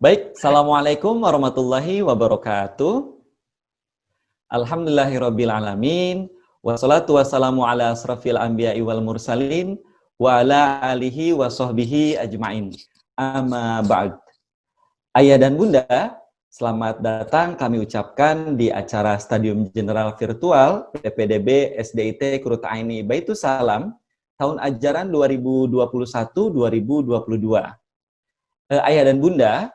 Baik, Assalamualaikum warahmatullahi wabarakatuh. Alhamdulillahirabbil alamin. Wassalatu wassalamu ala asrafil anbiya'i wal mursalin wa ala alihi wa sahbihi ajmain. Amma ba'd. Ayah dan Bunda, selamat datang kami ucapkan di acara Stadium General Virtual PPDB SDIT Qurrata Aini Baitus Salam tahun ajaran 2021-2022. Ayah dan Bunda,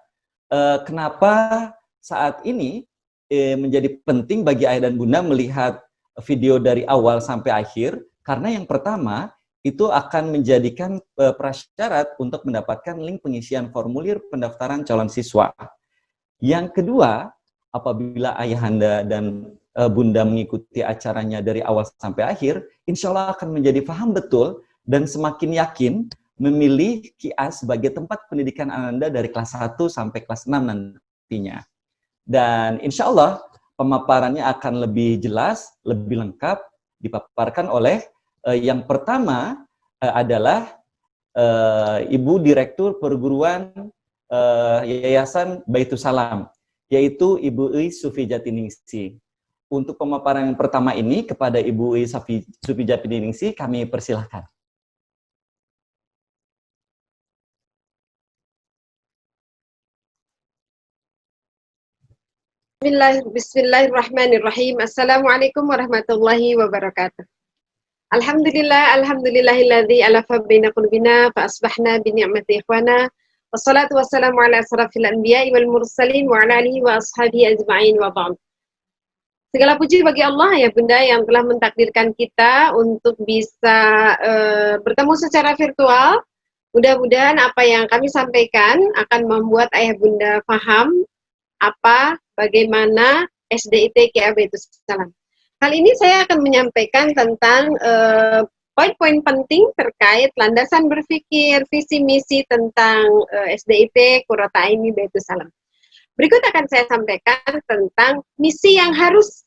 kenapa saat ini menjadi penting bagi ayah dan bunda melihat video dari awal sampai akhir? Karena yang pertama, itu akan menjadikan prasyarat untuk mendapatkan link pengisian formulir pendaftaran calon siswa. Yang kedua, apabila ayahanda dan bunda mengikuti acaranya dari awal sampai akhir, insya Allah akan menjadi paham betul dan semakin yakin memilih QIAS sebagai tempat pendidikan Anda dari kelas 1 sampai kelas 6 nantinya. Dan insya Allah pemaparannya akan lebih jelas, lebih lengkap, dipaparkan oleh yang pertama adalah Ibu Direktur Perguruan Yayasan Baitus Salam, yaitu Ibu Ui Sufi Jatiningsih. Untuk pemaparan yang pertama ini kepada Ibu Ui Sufi Jatiningsih kami persilahkan. Bismillahirrahmanirrahim. Assalamualaikum warahmatullahi wabarakatuh. Alhamdulillahilladzi alafa baina qulubina fa asbahna bi ni'mati ikhwana. Wassalatu wassalamu ala asrafil anbiya'i wal mursalin wa ala alihi wa ashabihi ajma'in wa ba'd. Segala puji bagi Allah ya Bunda yang telah mentakdirkan kita untuk bisa bertemu secara virtual. Mudah-mudahan apa yang kami sampaikan akan membuat ayah Bunda paham bagaimana SDIT QIA Baitus Salam. Kali ini saya akan menyampaikan tentang poin-poin penting terkait landasan berpikir, visi misi tentang SDIT Qurrata Aini Baitus Salam. Berikut akan saya sampaikan tentang misi yang harus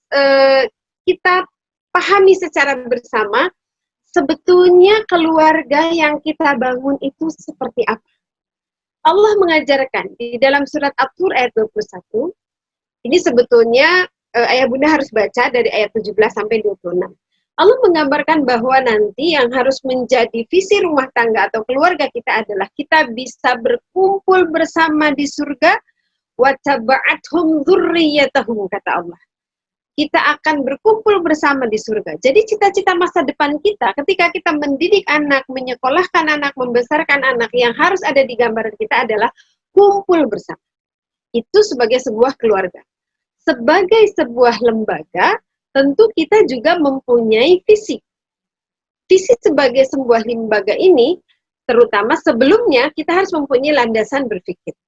kita pahami secara bersama. Sebetulnya keluarga yang kita bangun itu seperti apa? Allah mengajarkan di dalam surat At-Tur ayat 21, ini sebetulnya ayah bunda harus baca dari ayat 17 sampai 26. Allah menggambarkan bahwa nanti yang harus menjadi visi rumah tangga atau keluarga kita adalah kita bisa berkumpul bersama di surga, wa taba'athum dzurriyyatahum, kata Allah. Kita akan berkumpul bersama di surga. Jadi cita-cita masa depan kita ketika kita mendidik anak, menyekolahkan anak, membesarkan anak, yang harus ada di gambaran kita adalah kumpul bersama. Itu sebagai sebuah keluarga. Sebagai sebuah lembaga, tentu kita juga mempunyai visi. Visi sebagai sebuah lembaga ini, terutama sebelumnya kita harus mempunyai landasan berpikir.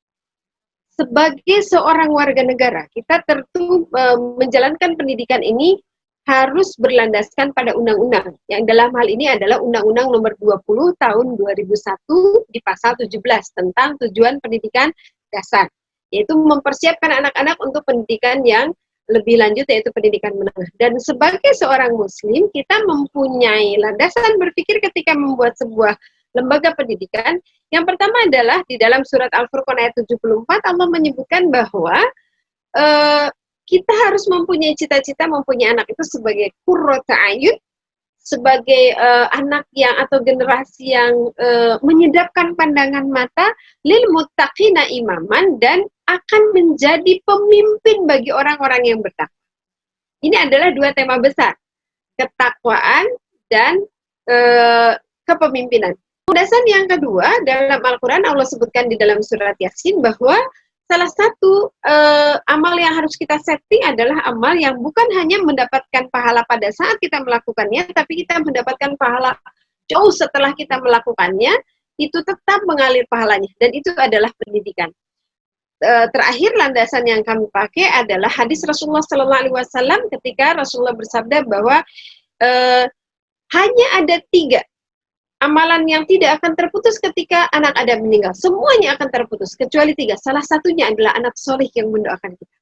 Sebagai seorang warga negara, kita tentu menjalankan pendidikan ini harus berlandaskan pada undang-undang. Yang dalam hal ini adalah Undang-Undang Nomor 20 Tahun 2001 di pasal 17 tentang tujuan pendidikan dasar, yaitu mempersiapkan anak-anak untuk pendidikan yang lebih lanjut, yaitu pendidikan menengah. Dan sebagai seorang muslim, kita mempunyai landasan berpikir ketika membuat sebuah lembaga pendidikan. Yang pertama adalah di dalam surat Al-Furqan ayat 74, Allah menyebutkan bahwa kita harus mempunyai cita-cita, mempunyai anak itu sebagai qurrata ayun, sebagai anak yang atau generasi yang menyedapkan pandangan mata, lil muttaqina imaman, dan akan menjadi pemimpin bagi orang-orang yang bertakwa. Ini adalah dua tema besar, ketakwaan dan kepemimpinan. Landasan yang kedua, dalam Al-Quran Allah sebutkan di dalam surat Yasin bahwa salah satu amal yang harus kita setting adalah amal yang bukan hanya mendapatkan pahala pada saat kita melakukannya, tapi kita mendapatkan pahala jauh setelah kita melakukannya, itu tetap mengalir pahalanya, dan itu adalah pendidikan. Terakhir landasan yang kami pakai adalah hadis Rasulullah SAW ketika Rasulullah bersabda bahwa hanya ada 3 amalan yang tidak akan terputus ketika anak Adam meninggal. Semuanya akan terputus, kecuali 3. Salah satunya adalah anak soleh yang mendoakan kita.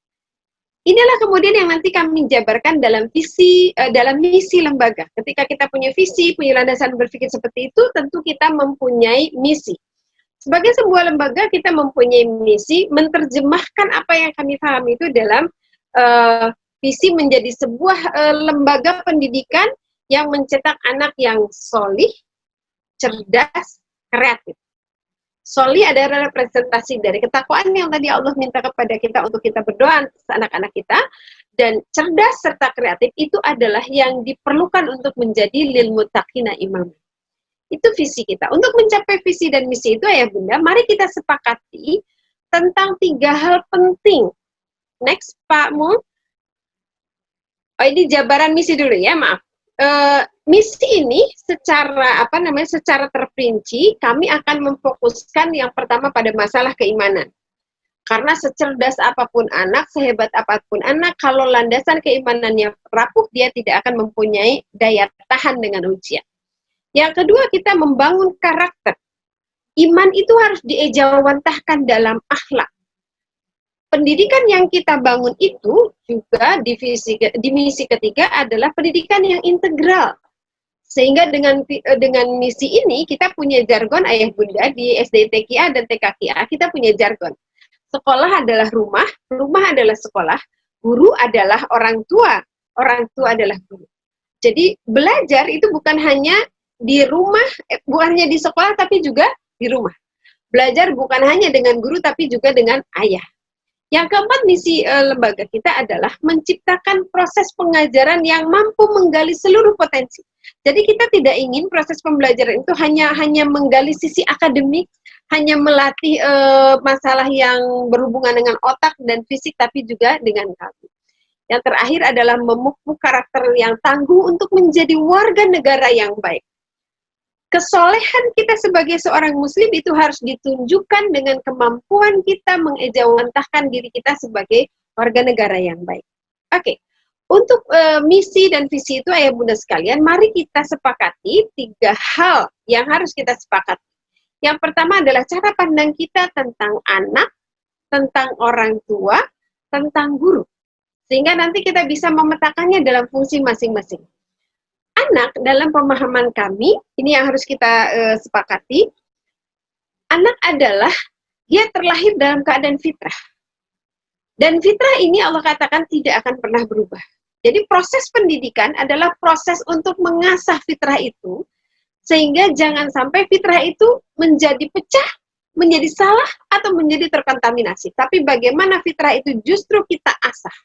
Inilah kemudian yang nanti kami jabarkan dalam visi, dalam misi lembaga. Ketika kita punya visi, punya landasan berpikir seperti itu, tentu kita mempunyai misi. Sebagai sebuah lembaga, kita mempunyai misi menerjemahkan apa yang kami pahami itu dalam visi menjadi sebuah lembaga pendidikan yang mencetak anak yang solih, cerdas, kreatif. Solih adalah representasi dari ketakwaan yang tadi Allah minta kepada kita untuk kita berdoa atas anak-anak kita, dan cerdas serta kreatif itu adalah yang diperlukan untuk menjadi lil muttaqina imam. Itu visi kita. Untuk mencapai visi dan misi itu, ayah bunda, mari kita sepakati tentang 3 hal penting. Next, Pak Mul. Oh, ini jabaran misi dulu ya, maaf. Misi ini secara secara terperinci kami akan memfokuskan yang pertama pada masalah keimanan. Karena secerdas apapun anak, sehebat apapun anak, kalau landasan keimanannya rapuh, dia tidak akan mempunyai daya tahan dengan ujian. Yang kedua, kita membangun karakter. Iman itu harus diejawantahkan dalam akhlak. Pendidikan yang kita bangun itu juga di misi ketiga adalah pendidikan yang integral. Sehingga dengan misi ini kita punya jargon ayah bunda di SD TKA dan TKKA, kita punya jargon. Sekolah adalah rumah, rumah adalah sekolah, guru adalah orang tua adalah guru. Jadi belajar itu bukan hanya di rumah, bukan hanya di sekolah tapi juga di rumah. Belajar bukan hanya dengan guru tapi juga dengan ayah. Yang keempat, misi lembaga kita adalah menciptakan proses pengajaran yang mampu menggali seluruh potensi. Jadi kita tidak ingin proses pembelajaran itu hanya menggali sisi akademik, hanya melatih masalah yang berhubungan dengan otak dan fisik, tapi juga dengan kalbu. Yang terakhir adalah memupuk karakter yang tangguh untuk menjadi warga negara yang baik. Kesolehan kita sebagai seorang muslim itu harus ditunjukkan dengan kemampuan kita mengejawantahkan diri kita sebagai warga negara yang baik. Oke, untuk misi dan visi itu ayah bunda sekalian, mari kita sepakati 3 hal yang harus kita sepakati. Yang pertama adalah cara pandang kita tentang anak, tentang orang tua, tentang guru. Sehingga nanti kita bisa memetakannya dalam fungsi masing-masing. Anak dalam pemahaman kami, ini yang harus kita sepakati, anak adalah dia terlahir dalam keadaan fitrah. Dan fitrah ini Allah katakan tidak akan pernah berubah. Jadi proses pendidikan adalah proses untuk mengasah fitrah itu, sehingga jangan sampai fitrah itu menjadi pecah, menjadi salah, atau menjadi terkontaminasi. Tapi bagaimana fitrah itu justru kita asah.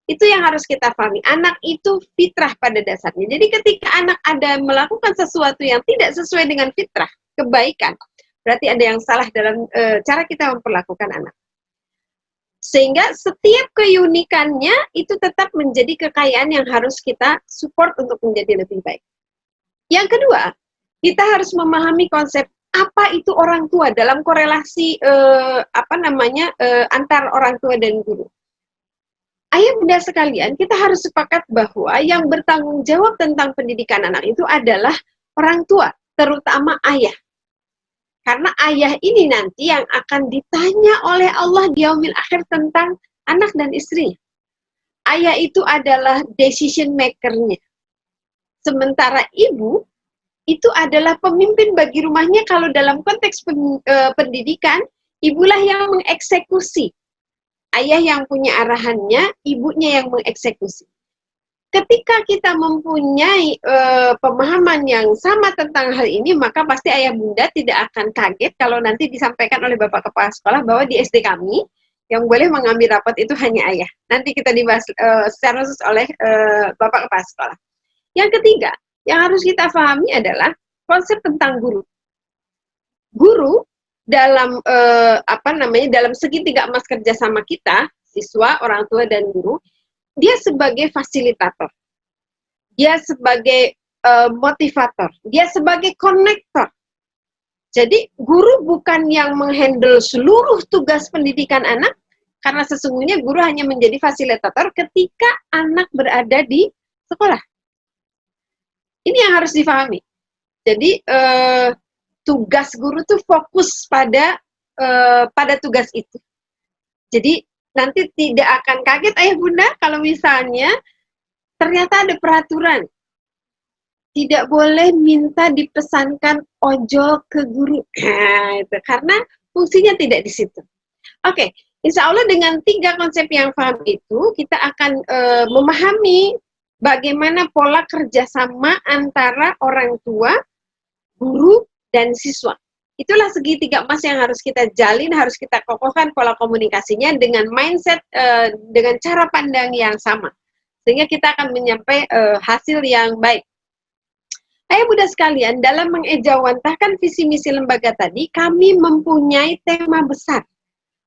Itu yang harus kita pahami. Anak itu fitrah pada dasarnya. Jadi ketika anak ada melakukan sesuatu yang tidak sesuai dengan fitrah, kebaikan, berarti ada yang salah dalam cara kita memperlakukan anak. Sehingga setiap keunikannya itu tetap menjadi kekayaan yang harus kita support untuk menjadi lebih baik. Yang kedua, kita harus memahami konsep apa itu orang tua dalam korelasi antar orang tua dan guru. Ayah bunda sekalian, kita harus sepakat bahwa yang bertanggung jawab tentang pendidikan anak itu adalah orang tua, terutama ayah. Karena ayah ini nanti yang akan ditanya oleh Allah di yaumil akhir tentang anak dan istri. Ayah itu adalah decision maker-nya. Sementara ibu itu adalah pemimpin bagi rumahnya. Kalau dalam konteks pendidikan, ibulah yang mengeksekusi. Ayah yang punya arahannya, ibunya yang mengeksekusi. Ketika kita mempunyai pemahaman yang sama tentang hal ini, maka pasti ayah bunda tidak akan kaget kalau nanti disampaikan oleh Bapak Kepala Sekolah bahwa di SD kami, yang boleh mengambil rapat itu hanya ayah. Nanti kita dibahas secara khusus oleh Bapak Kepala Sekolah. Yang ketiga, yang harus kita pahami adalah konsep tentang guru. Guru dalam dalam segitiga emas kerjasama kita, siswa, orang tua, dan guru, dia sebagai fasilitator, dia sebagai motivator, dia sebagai konektor. Jadi guru bukan yang menghandle seluruh tugas pendidikan anak, karena sesungguhnya guru hanya menjadi fasilitator ketika anak berada di sekolah. Ini yang harus difahami. Jadi tugas guru tuh fokus pada tugas itu. Jadi nanti tidak akan kaget ayah bunda kalau misalnya ternyata ada peraturan tidak boleh minta dipesankan ojol ke guru. Nah, itu karena fungsinya tidak di situ. Oke, insya Allah dengan 3 konsep yang paham itu, kita akan memahami bagaimana pola kerjasama antara orang tua, guru, dan siswa. Itulah segitiga emas yang harus kita jalin, harus kita kokohkan pola komunikasinya dengan mindset, dengan cara pandang yang sama. Sehingga kita akan menyampai hasil yang baik. Ayah Bunda sekalian, dalam mengejawantahkan visi misi lembaga tadi, kami mempunyai tema besar.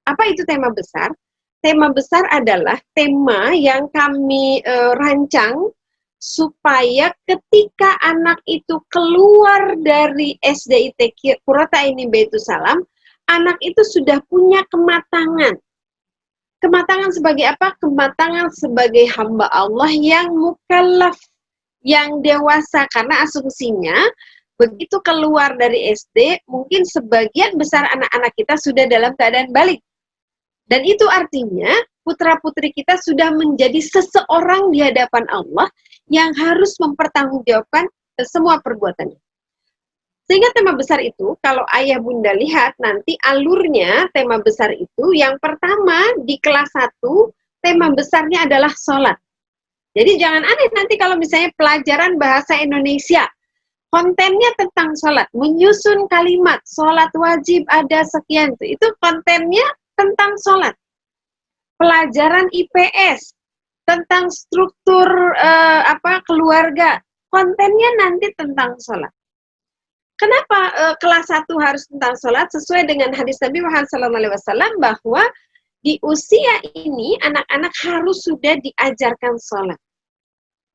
Apa itu tema besar? Tema besar adalah tema yang kami rancang supaya ketika anak itu keluar dari SDIT Qurrata Aini Baitus Salam, anak itu sudah punya kematangan. Kematangan sebagai apa? Kematangan sebagai hamba Allah yang mukallaf, yang dewasa, karena asumsinya begitu keluar dari SD, mungkin sebagian besar anak-anak kita sudah dalam keadaan balik. Dan itu artinya putra-putri kita sudah menjadi seseorang di hadapan Allah yang harus mempertanggungjawabkan semua perbuatannya. Sehingga tema besar itu, kalau ayah bunda lihat nanti alurnya tema besar itu, yang pertama di kelas 1, tema besarnya adalah sholat. Jadi jangan aneh nanti kalau misalnya pelajaran bahasa Indonesia, kontennya tentang sholat, menyusun kalimat, sholat wajib ada sekian, itu kontennya tentang sholat. Pelajaran IPS, tentang struktur keluarga, kontennya nanti tentang sholat. Kenapa kelas 1 harus tentang sholat? Sesuai dengan hadis Nabi Muhammad SAW bahwa di usia ini anak-anak harus sudah diajarkan sholat.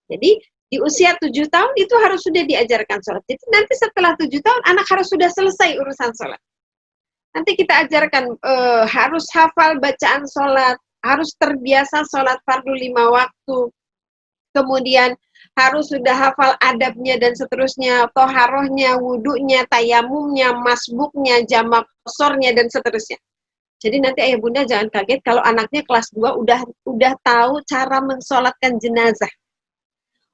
Jadi di usia 7 tahun itu harus sudah diajarkan sholat. Jadi nanti setelah 7 tahun anak harus sudah selesai urusan sholat. Nanti kita ajarkan harus hafal bacaan sholat, harus terbiasa sholat fardu 5 waktu, kemudian harus sudah hafal adabnya dan seterusnya, toharohnya, wudunya, tayamumnya, masbuknya, jamak kosornya dan seterusnya. Jadi nanti ayah bunda jangan kaget kalau anaknya kelas 2 udah tahu cara mensolatkan jenazah,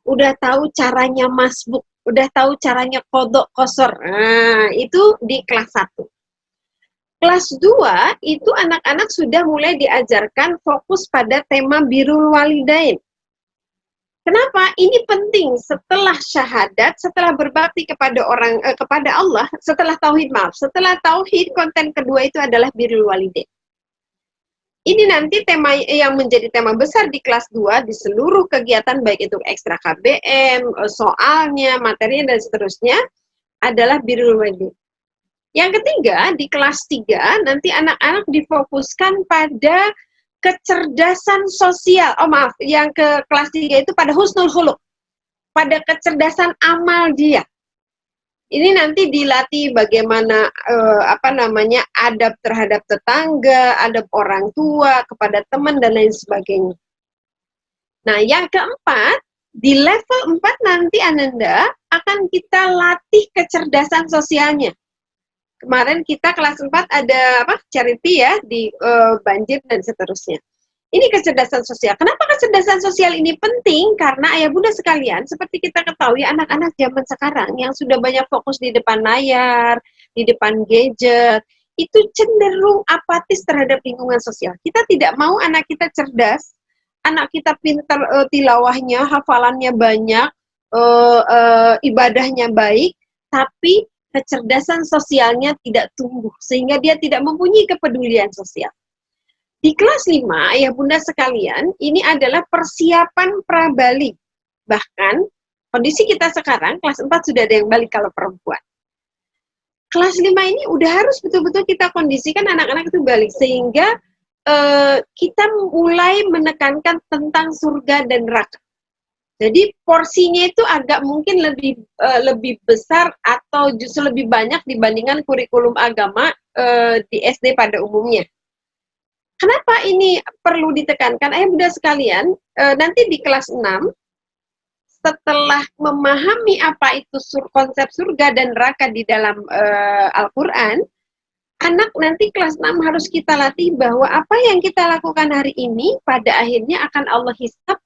udah tahu caranya masbuk, udah tahu caranya kodok kosor. Nah, itu di kelas 1. Kelas 2 itu anak-anak sudah mulai diajarkan fokus pada tema birrul walidain. Kenapa? Ini penting setelah syahadat, setelah berbakti kepada kepada Allah, setelah tauhid, setelah tauhid, konten kedua itu adalah birrul walidain. Ini nanti tema yang menjadi tema besar di kelas 2 di seluruh kegiatan, baik itu ekstra KBM, soalnya, materinya dan seterusnya, adalah birrul walidain. Yang ketiga, di kelas 3 nanti anak-anak difokuskan pada kecerdasan sosial. Yang ke kelas 3 itu pada husnul khuluq, pada kecerdasan amal dia. Ini nanti dilatih bagaimana adab terhadap tetangga, adab orang tua, kepada teman dan lain sebagainya. Nah, yang keempat, di level 4 nanti Ananda akan kita latih kecerdasan sosialnya. Kemarin kita kelas 4 ada charity ya di banjir dan seterusnya. Ini kecerdasan sosial. Kenapa kecerdasan sosial ini penting? Karena ayah bunda sekalian, seperti kita ketahui anak-anak zaman sekarang yang sudah banyak fokus di depan layar, di depan gadget, itu cenderung apatis terhadap lingkungan sosial. Kita tidak mau anak kita cerdas, anak kita pintar tilawahnya, hafalannya banyak, ibadahnya baik, tapi kecerdasan sosialnya tidak tumbuh, sehingga dia tidak mempunyai kepedulian sosial. Di kelas 5, ayah bunda sekalian, ini adalah persiapan prabalik. Bahkan, kondisi kita sekarang, kelas 4 sudah ada yang balik kalau perempuan. Kelas 5 ini udah harus betul-betul kita kondisikan anak-anak itu balik, sehingga kita mulai menekankan tentang surga dan neraka. Jadi porsinya itu agak mungkin lebih besar atau justru lebih banyak dibandingkan kurikulum agama di SD pada umumnya. Kenapa ini perlu ditekankan? Ayah bunda sekalian, nanti di kelas 6, setelah memahami apa itu konsep surga dan neraka di dalam Al-Quran, anak nanti kelas 6 harus kita latih bahwa apa yang kita lakukan hari ini pada akhirnya akan Allah hisab,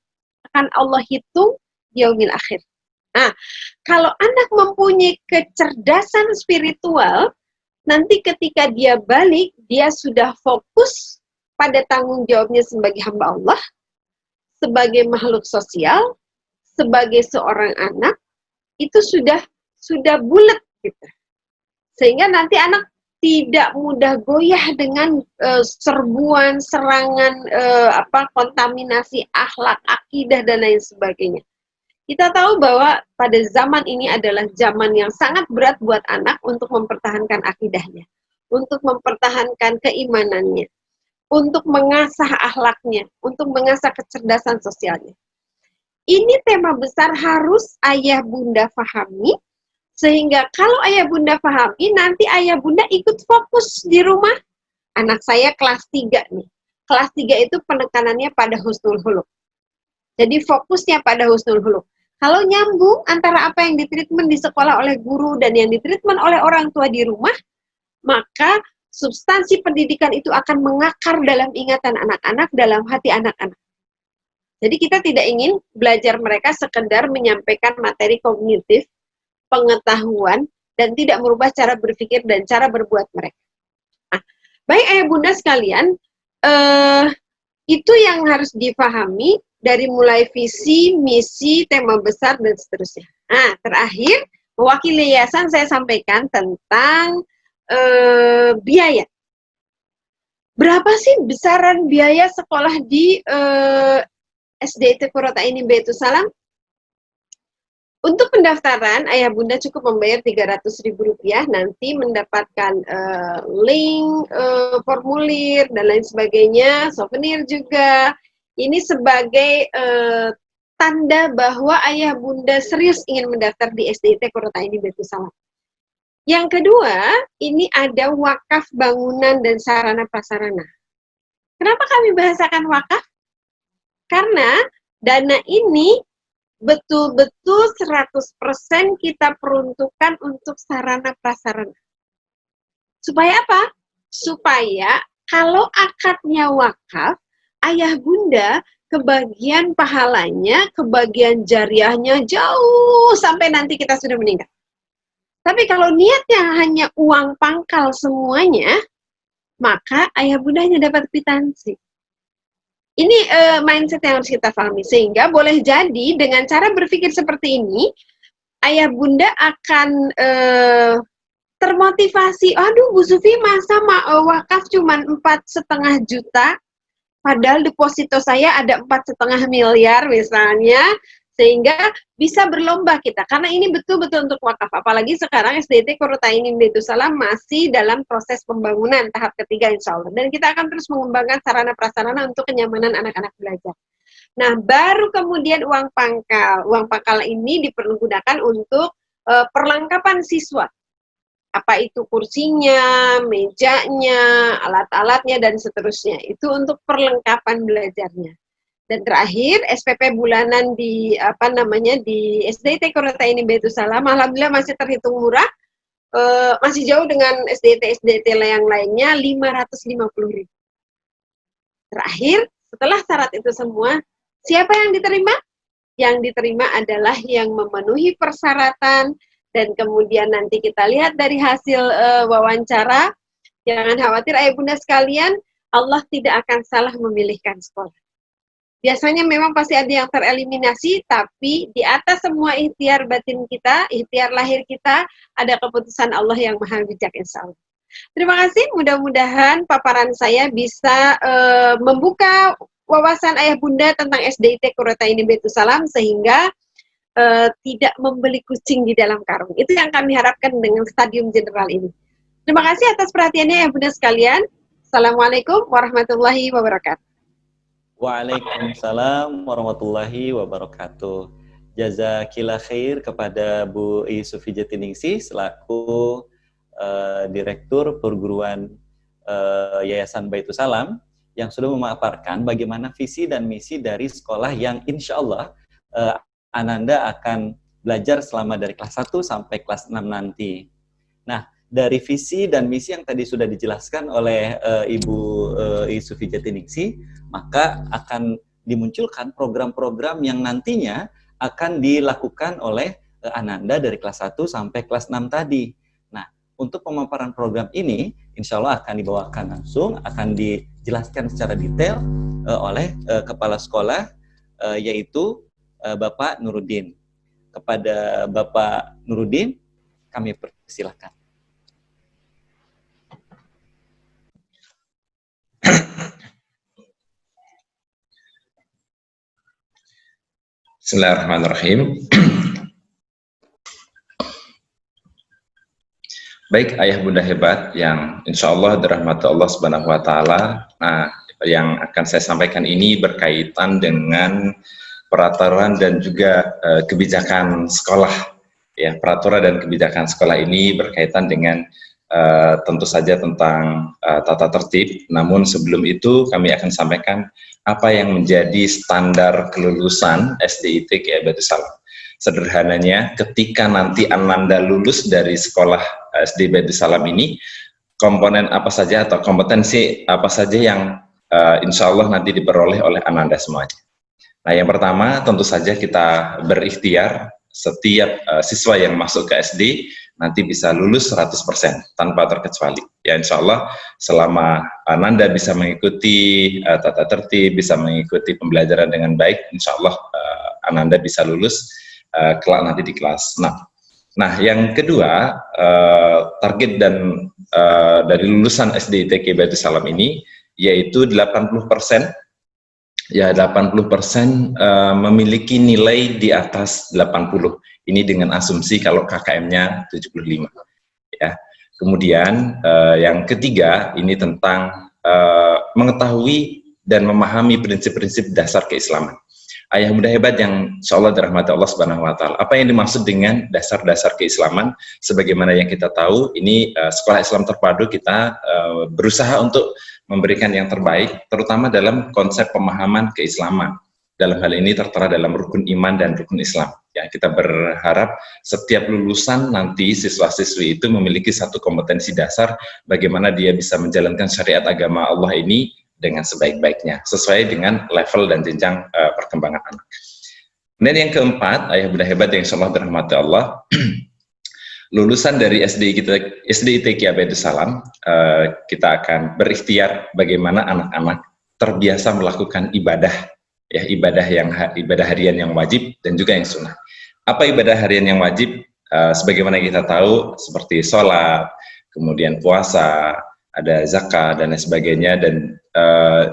akan Allah hitung yaumil akhir. Nah, kalau anak mempunyai kecerdasan spiritual, nanti ketika dia balik, dia sudah fokus pada tanggung jawabnya sebagai hamba Allah, sebagai makhluk sosial, sebagai seorang anak, itu sudah bulat gitu. Sehingga nanti anak tidak mudah goyah dengan serbuan, serangan, kontaminasi akhlak, akidah dan lain sebagainya. Kita tahu bahwa pada zaman ini adalah zaman yang sangat berat buat anak untuk mempertahankan akidahnya, untuk mempertahankan keimanannya, untuk mengasah akhlaknya, untuk mengasah kecerdasan sosialnya. Ini tema besar harus ayah bunda pahami, sehingga kalau ayah bunda pahami, nanti ayah bunda ikut fokus di rumah. Anak saya kelas 3 nih. Kelas 3 itu penekanannya pada husnul khuluq. Jadi fokusnya pada husnul khuluq. Kalau nyambung antara apa yang ditreatment di sekolah oleh guru dan yang ditreatment oleh orang tua di rumah, maka substansi pendidikan itu akan mengakar dalam ingatan anak-anak, dalam hati anak-anak. Jadi kita tidak ingin belajar mereka sekedar menyampaikan materi kognitif, pengetahuan, dan tidak merubah cara berpikir dan cara berbuat mereka. Nah, baik ayah bunda sekalian, itu yang harus dipahami dari mulai visi, misi, tema besar, dan seterusnya. Nah, terakhir, mewakili yayasan saya sampaikan tentang biaya. Berapa sih besaran biaya sekolah di SDIT Qurrataini Baitus Salam? Untuk pendaftaran, ayah bunda cukup membayar Rp300.000, nanti mendapatkan link, formulir, dan lain sebagainya, souvenir juga. Ini sebagai tanda bahwa ayah bunda serius ingin mendaftar di SDIT Qurrataini Baitus Salam. Yang kedua, ini ada wakaf bangunan dan sarana prasarana. Kenapa kami bahasakan wakaf? Karena dana ini betul-betul 100% kita peruntukkan untuk sarana prasarana. Supaya apa? Supaya kalau akadnya wakaf, ayah bunda kebagian pahalanya, kebagian jariahnya jauh sampai nanti kita sudah meninggal. Tapi kalau niatnya hanya uang pangkal semuanya, maka ayah bundanya dapat kwitansi. Ini mindset yang harus kita pahami, sehingga boleh jadi dengan cara berpikir seperti ini, ayah bunda akan termotivasi. Aduh, Bu Sufi, masa wakaf cuma 4,5 juta, padahal deposito saya ada 4,5 miliar misalnya, sehingga bisa berlomba kita, karena ini betul-betul untuk wakaf. Apalagi sekarang SDIT Qurrataini Baitus Salam masih dalam proses pembangunan tahap ketiga insya Allah, dan kita akan terus mengembangkan sarana prasarana untuk kenyamanan anak-anak belajar. Nah, baru kemudian uang pangkal. Uang pangkal ini dipergunakan untuk perlengkapan siswa. Apa itu kursinya, mejanya, alat-alatnya, dan seterusnya. Itu untuk perlengkapan belajarnya. Dan terakhir, SPP bulanan di di SDIT Qurrataini Baitus Salam, alhamdulillah masih terhitung murah, masih jauh dengan SDIT yang lainnya, 550.000. Terakhir, setelah syarat itu semua, siapa yang diterima? Yang diterima adalah yang memenuhi persyaratan, dan kemudian nanti kita lihat dari hasil wawancara. Jangan khawatir ayah bunda sekalian, Allah tidak akan salah memilihkan sekolah. Biasanya memang pasti ada yang tereliminasi, tapi di atas semua ikhtiar batin kita, ikhtiar lahir kita, ada keputusan Allah yang maha bijak insya Allah. Terima kasih, mudah-mudahan paparan saya bisa membuka wawasan ayah bunda tentang SDIT Qurrataini Baitus Salam, sehingga tidak membeli kucing di dalam karung. Itu yang kami harapkan dengan stadium general ini. Terima kasih atas perhatiannya ayah bunda sekalian. Assalamualaikum warahmatullahi wabarakatuh. Waalaikumsalam warahmatullahi wabarakatuh. Jazakillah khair kepada Bu Sufi Jatiningsih selaku Direktur Perguruan Yayasan Baitus Salam yang sudah memaparkan bagaimana visi dan misi dari sekolah yang insya Allah Ananda akan belajar selama dari kelas 1 sampai kelas 6 nanti. Nah, dari visi dan misi yang tadi sudah dijelaskan oleh Ibu Sufi Jatiningsih, maka akan dimunculkan program-program yang nantinya akan dilakukan oleh Ananda dari kelas 1 sampai kelas 6 tadi. Nah, untuk pemaparan program ini, insya Allah akan dibawakan langsung, akan dijelaskan secara detail oleh kepala sekolah, yaitu Bapak Nuruddin. Kepada Bapak Nuruddin, kami persilahkan. Bismillahirrahmanirrahim. Baik ayah bunda hebat yang insya Allah dirahmati Allah Subhanahu Wa Taala. Nah, yang akan saya sampaikan ini berkaitan dengan peraturan dan juga kebijakan sekolah. Ya, peraturan dan kebijakan sekolah ini berkaitan dengan tentu saja tentang tata tertib. Namun sebelum itu kami akan sampaikan apa yang menjadi standar kelulusan SDIT Kiai Baitus Salam. Sederhananya, ketika nanti Ananda lulus dari sekolah SD Baitus Salam ini, komponen apa saja atau kompetensi apa saja yang insya Allah nanti diperoleh oleh Ananda semuanya. Nah, yang pertama tentu saja kita berikhtiar setiap siswa yang masuk ke SD nanti bisa lulus 100% tanpa terkecuali. Ya, insya Allah selama Ananda bisa mengikuti tata tertib, bisa mengikuti pembelajaran dengan baik, insya Allah Ananda bisa lulus kelak nanti di kelas 6. Nah, yang kedua, target dan dari lulusan SD ITK Baitus Salam ini yaitu 80%, ya 80% memiliki nilai di atas 80. Ini dengan asumsi kalau KKM-nya 75. Ya. Kemudian yang ketiga ini tentang mengetahui dan memahami prinsip-prinsip dasar keislaman. Ayah bunda hebat yang insya Allah dirahmati Allah Subhanahu Wa Taala. Apa yang dimaksud dengan dasar-dasar keislaman? Sebagaimana yang kita tahu, ini sekolah Islam terpadu kita berusaha untuk memberikan yang terbaik, terutama dalam konsep pemahaman keislaman. Dalam hal ini tertera dalam rukun iman dan rukun Islam. Ya, kita berharap setiap lulusan nanti siswa-siswi itu memiliki satu kompetensi dasar bagaimana dia bisa menjalankan syariat agama Allah ini dengan sebaik-baiknya, sesuai dengan level dan jenjang perkembangan anak. Dan yang keempat, ayah bunda hebat yang insya Allah dirahmati Allah, lulusan dari SDIT Kiai Baitus Salam, kita akan berikhtiar bagaimana anak-anak terbiasa melakukan ibadah, ya ibadah harian yang wajib dan juga yang sunnah. Apa ibadah harian yang wajib? Sebagaimana kita tahu seperti sholat, kemudian puasa, ada zakat dan lain sebagainya. Dan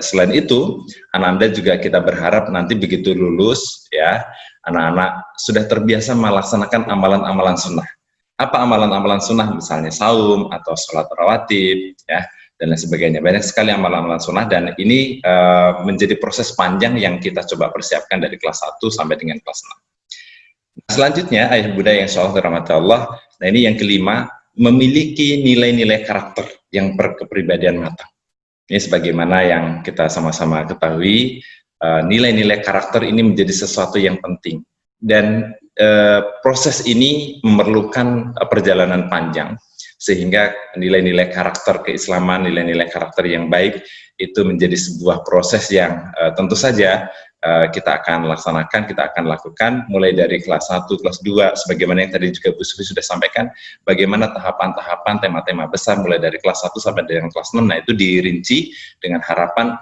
selain itu, Ananda juga kita berharap nanti begitu lulus, ya anak-anak sudah terbiasa melaksanakan amalan-amalan sunnah. Apa amalan-amalan sunnah? Misalnya saum atau sholat rawatib, ya dan lain sebagainya. Banyak sekali amalan-amalan sunnah dan ini menjadi proses panjang yang kita coba persiapkan dari kelas 1 sampai dengan kelas 6. Selanjutnya, ayah bunda yang insya Allah dirahmati Allah, nah ini yang kelima, memiliki nilai-nilai karakter yang berkepribadian matang. Ini sebagaimana yang kita sama-sama ketahui, nilai-nilai karakter ini menjadi sesuatu yang penting. Dan proses ini memerlukan perjalanan panjang, sehingga nilai-nilai karakter keislaman, nilai-nilai karakter yang baik, itu menjadi sebuah proses yang tentu saja kita akan laksanakan, kita akan lakukan mulai dari kelas 1, kelas 2, sebagaimana yang tadi juga Bu Sufi sudah sampaikan, bagaimana tahapan-tahapan, tema-tema besar mulai dari kelas 1 sampai dengan kelas 6, nah itu dirinci dengan harapan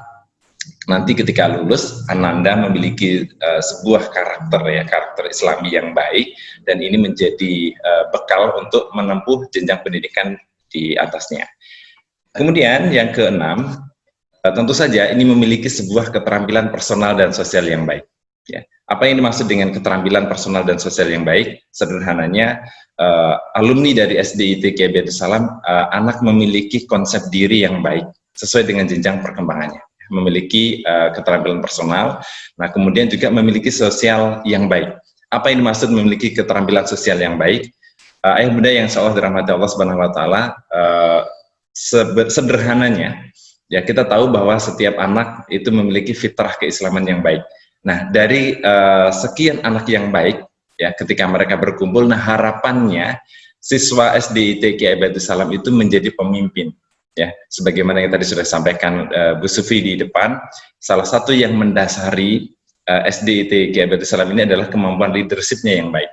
nanti ketika lulus, Ananda memiliki sebuah karakter, ya karakter Islami yang baik, dan ini menjadi bekal untuk menempuh jenjang pendidikan di atasnya. Kemudian yang keenam, tentu saja ini memiliki sebuah keterampilan personal dan sosial yang baik. Ya. Apa yang dimaksud dengan keterampilan personal dan sosial yang baik? Sederhananya, alumni dari SDIT Kiai Baitus Salam, anak memiliki konsep diri yang baik sesuai dengan jenjang perkembangannya, memiliki keterampilan personal, nah kemudian juga memiliki sosial yang baik. Apa yang dimaksud memiliki keterampilan sosial yang baik? Ayah bunda yang insya Allah dirahmati Allah Subhanahu Wa Taala, sederhananya, ya kita tahu bahwa setiap anak itu memiliki fitrah keislaman yang baik. Nah dari sekian anak yang baik, ya ketika mereka berkumpul, nah harapannya siswa SDIT Kiai Baitus Salam itu menjadi pemimpin. Ya, sebagaimana yang tadi sudah sampaikan Bu Sufi di depan, salah satu yang mendasari SDIT Kiai Baitus Salam ini adalah kemampuan leadershipnya yang baik.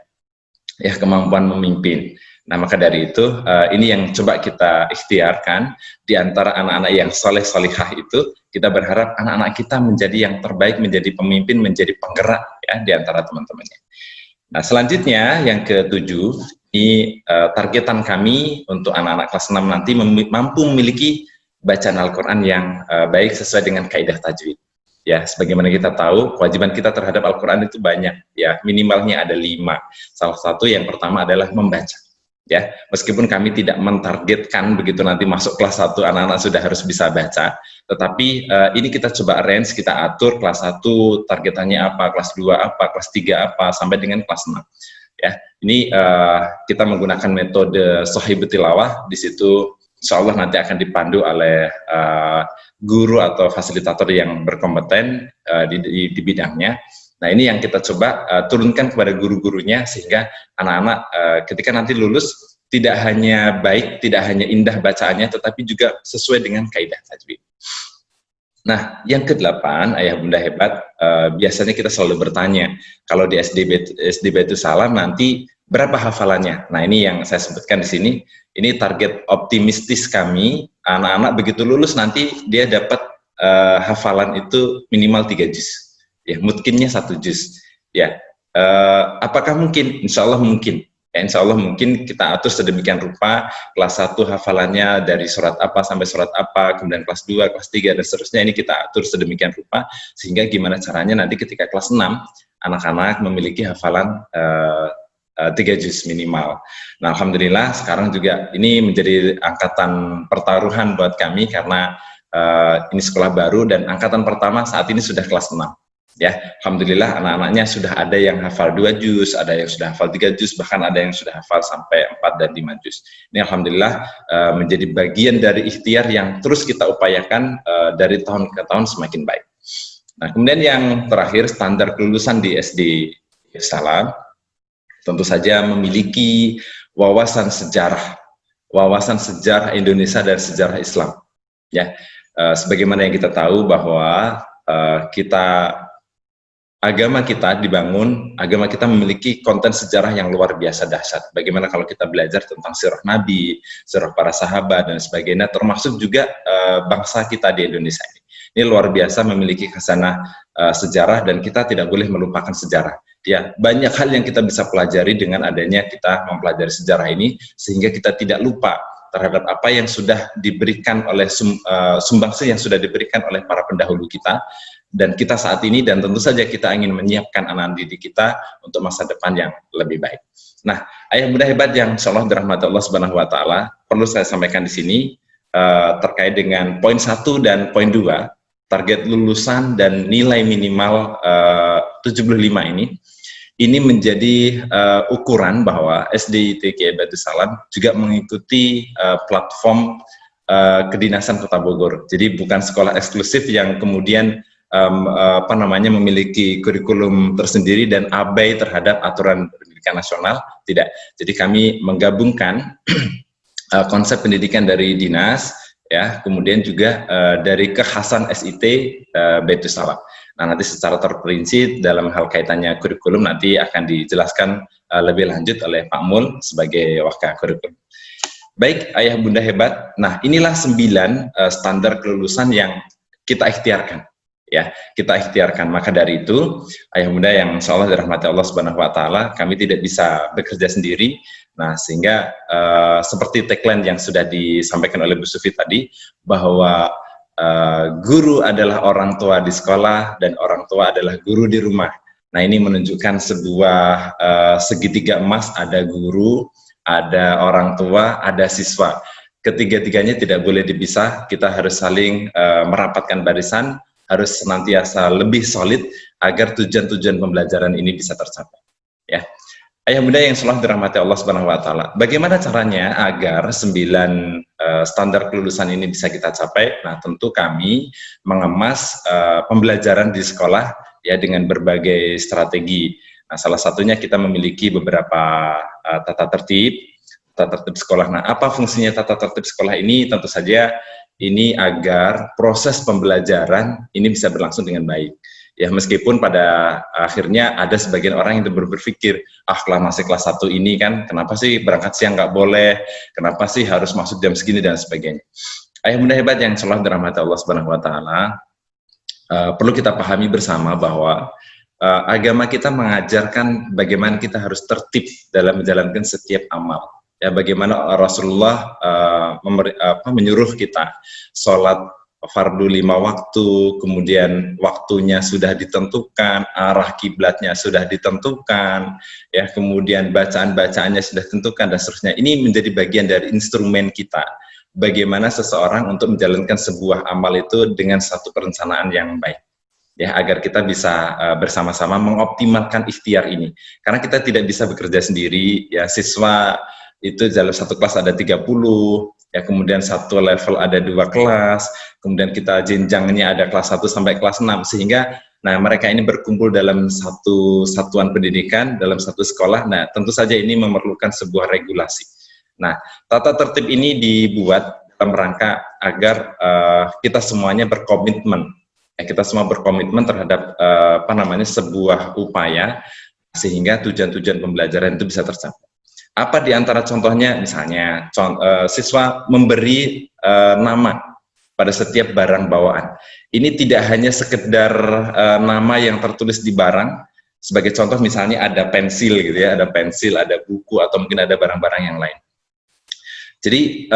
ya, kemampuan memimpin. Nah, maka dari itu ini yang coba kita ikhtiarkan di antara anak-anak yang soleh-solihah itu, kita berharap anak-anak kita menjadi yang terbaik, menjadi pemimpin, menjadi penggerak ya di antara teman-temannya. Nah, selanjutnya yang ketujuh, ini targetan kami untuk anak-anak kelas 6 nanti mampu memiliki bacaan Al-Quran yang baik sesuai dengan kaidah tajwid. Ya, sebagaimana kita tahu, kewajiban kita terhadap Al-Quran itu banyak, ya, minimalnya ada 5. Salah satu yang pertama adalah membaca. Ya, meskipun kami tidak mentargetkan begitu nanti masuk kelas 1 anak-anak sudah harus bisa baca, tetapi ini kita coba arrange, kita atur kelas 1 targetannya apa, kelas 2 apa, kelas 3 apa, sampai dengan kelas 6. Ya, ini kita menggunakan metode Sohibut Tilawah. Di situ insya Allah nanti akan dipandu oleh guru atau fasilitator yang berkompeten di bidangnya. Nah, ini yang kita coba turunkan kepada guru-gurunya, sehingga anak-anak ketika nanti lulus tidak hanya baik, tidak hanya indah bacaannya, tetapi juga sesuai dengan kaidah tajwid. Nah, yang ke-8, ayah bunda hebat, biasanya kita selalu bertanya, kalau di SD Baitus Salam nanti berapa hafalannya? Nah, ini yang saya sebutkan di sini, ini target optimistis kami, anak-anak begitu lulus nanti dia dapat hafalan itu minimal 3 juz. Ya, mungkinnya 1 juz. Ya, apakah mungkin? Insya Allah mungkin. Ya, insya Allah mungkin kita atur sedemikian rupa, kelas 1 hafalannya dari surat apa sampai surat apa, kemudian kelas 2, kelas 3, dan seterusnya ini kita atur sedemikian rupa, sehingga gimana caranya nanti ketika kelas 6, anak-anak memiliki hafalan 3 juz minimal. Nah, alhamdulillah sekarang juga ini menjadi angkatan pertaruhan buat kami, karena ini sekolah baru dan angkatan pertama saat ini sudah kelas 6. Ya, alhamdulillah anak-anaknya sudah ada yang hafal 2 juz, ada yang sudah hafal 3 juz, bahkan ada yang sudah hafal sampai 4 dan 5 juz. Ini alhamdulillah menjadi bagian dari ikhtiar yang terus kita upayakan dari tahun ke tahun semakin baik. Nah, kemudian yang terakhir, standar kelulusan di SD Salam tentu saja memiliki wawasan sejarah Indonesia dan sejarah Islam. Ya, sebagaimana yang kita tahu bahwa agama kita dibangun, agama kita memiliki konten sejarah yang luar biasa dahsyat. Bagaimana kalau kita belajar tentang sirah Nabi, sirah para sahabat, dan sebagainya, termasuk juga bangsa kita di Indonesia ini. Ini luar biasa memiliki khazanah sejarah, dan kita tidak boleh melupakan sejarah. Ya, banyak hal yang kita bisa pelajari dengan adanya kita mempelajari sejarah ini, sehingga kita tidak lupa terhadap apa yang sudah diberikan oleh sumbangsi yang sudah diberikan oleh para pendahulu kita, dan kita saat ini, dan tentu saja kita ingin menyiapkan anak didik kita untuk masa depan yang lebih baik. Nah, ayah bunda hebat yang insya Allah dirahmati Allah Subhanahu Wa Taala, perlu saya sampaikan di sini terkait dengan poin 1 dan poin 2, target lulusan dan nilai minimal 75 ini menjadi ukuran bahwa SDIT Baitus Salam juga mengikuti platform kedinasan Kota Bogor. Jadi bukan sekolah eksklusif yang kemudian memiliki kurikulum tersendiri dan abai terhadap aturan pendidikan nasional, tidak. Jadi kami menggabungkan konsep pendidikan dari dinas, ya, kemudian juga dari kekhasan SIT Baitus Salam. Nah, nanti secara terperinci dalam hal kaitannya kurikulum nanti akan dijelaskan lebih lanjut oleh Pak Mul sebagai wakil kurikulum. Baik, ayah bunda hebat. Nah, inilah 9 standar kelulusan yang kita ikhtiarkan. Ya, kita ikhtiarkan. Maka dari itu, ayah bunda yang insya Allah dirahmati Allah Subhanahu Wa Taala, kami tidak bisa bekerja sendiri. Nah, sehingga seperti tagline yang sudah disampaikan oleh Bu Sufi tadi, bahwa guru adalah orang tua di sekolah dan orang tua adalah guru di rumah. Nah, ini menunjukkan sebuah segitiga emas, ada guru, ada orang tua, ada siswa. Ketiga-tiganya tidak boleh dipisah, kita harus saling merapatkan barisan, harus senantiasa lebih solid agar tujuan-tujuan pembelajaran ini bisa tercapai. Ya, ayah bunda yang selalu dirahmati Allah Subhanahu Wa Taala. Bagaimana caranya agar 9 standar kelulusan ini bisa kita capai? Nah, tentu kami mengemas pembelajaran di sekolah ya dengan berbagai strategi. Nah, salah satunya kita memiliki beberapa tata tertib sekolah. Nah, apa fungsinya tata tertib sekolah ini? Tentu saja ini agar proses pembelajaran ini bisa berlangsung dengan baik. Ya, meskipun pada akhirnya ada sebagian orang yang berpikir, kalau masih kelas 1 ini kan, kenapa sih berangkat siang nggak boleh, kenapa sih harus masuk jam segini dan sebagainya. Ayah bunda hebat yang insyaallah dirahmati Allah Subhanahu wa taala, perlu kita pahami bersama bahwa agama kita mengajarkan bagaimana kita harus tertib dalam menjalankan setiap amal. Ya, bagaimana Rasulullah menyuruh kita sholat fardu 5 waktu, kemudian waktunya sudah ditentukan, arah kiblatnya sudah ditentukan, ya, kemudian bacaan-bacaannya sudah ditentukan dan seterusnya. Ini menjadi bagian dari instrumen kita. Bagaimana seseorang untuk menjalankan sebuah amal itu dengan satu perencanaan yang baik. Ya, agar kita bisa bersama-sama mengoptimalkan ikhtiar ini. Karena kita tidak bisa bekerja sendiri, ya, siswa itu dalam satu kelas ada 30, ya, kemudian satu level ada 2 kelas, kemudian kita jenjangnya ada kelas 1 sampai kelas 6, sehingga mereka ini berkumpul dalam satu satuan pendidikan, dalam satu sekolah. Nah, tentu saja ini memerlukan sebuah regulasi. Nah, tata tertib ini dibuat dalam rangka agar kita semuanya berkomitmen, ya, kita semua berkomitmen terhadap sebuah upaya sehingga tujuan-tujuan pembelajaran itu bisa tercapai. Apa di antara contohnya? Misalnya siswa memberi nama pada setiap barang bawaan. Ini tidak hanya sekedar nama yang tertulis di barang. Sebagai contoh misalnya ada pensil gitu ya, ada pensil, ada buku, atau mungkin ada barang-barang yang lain. Jadi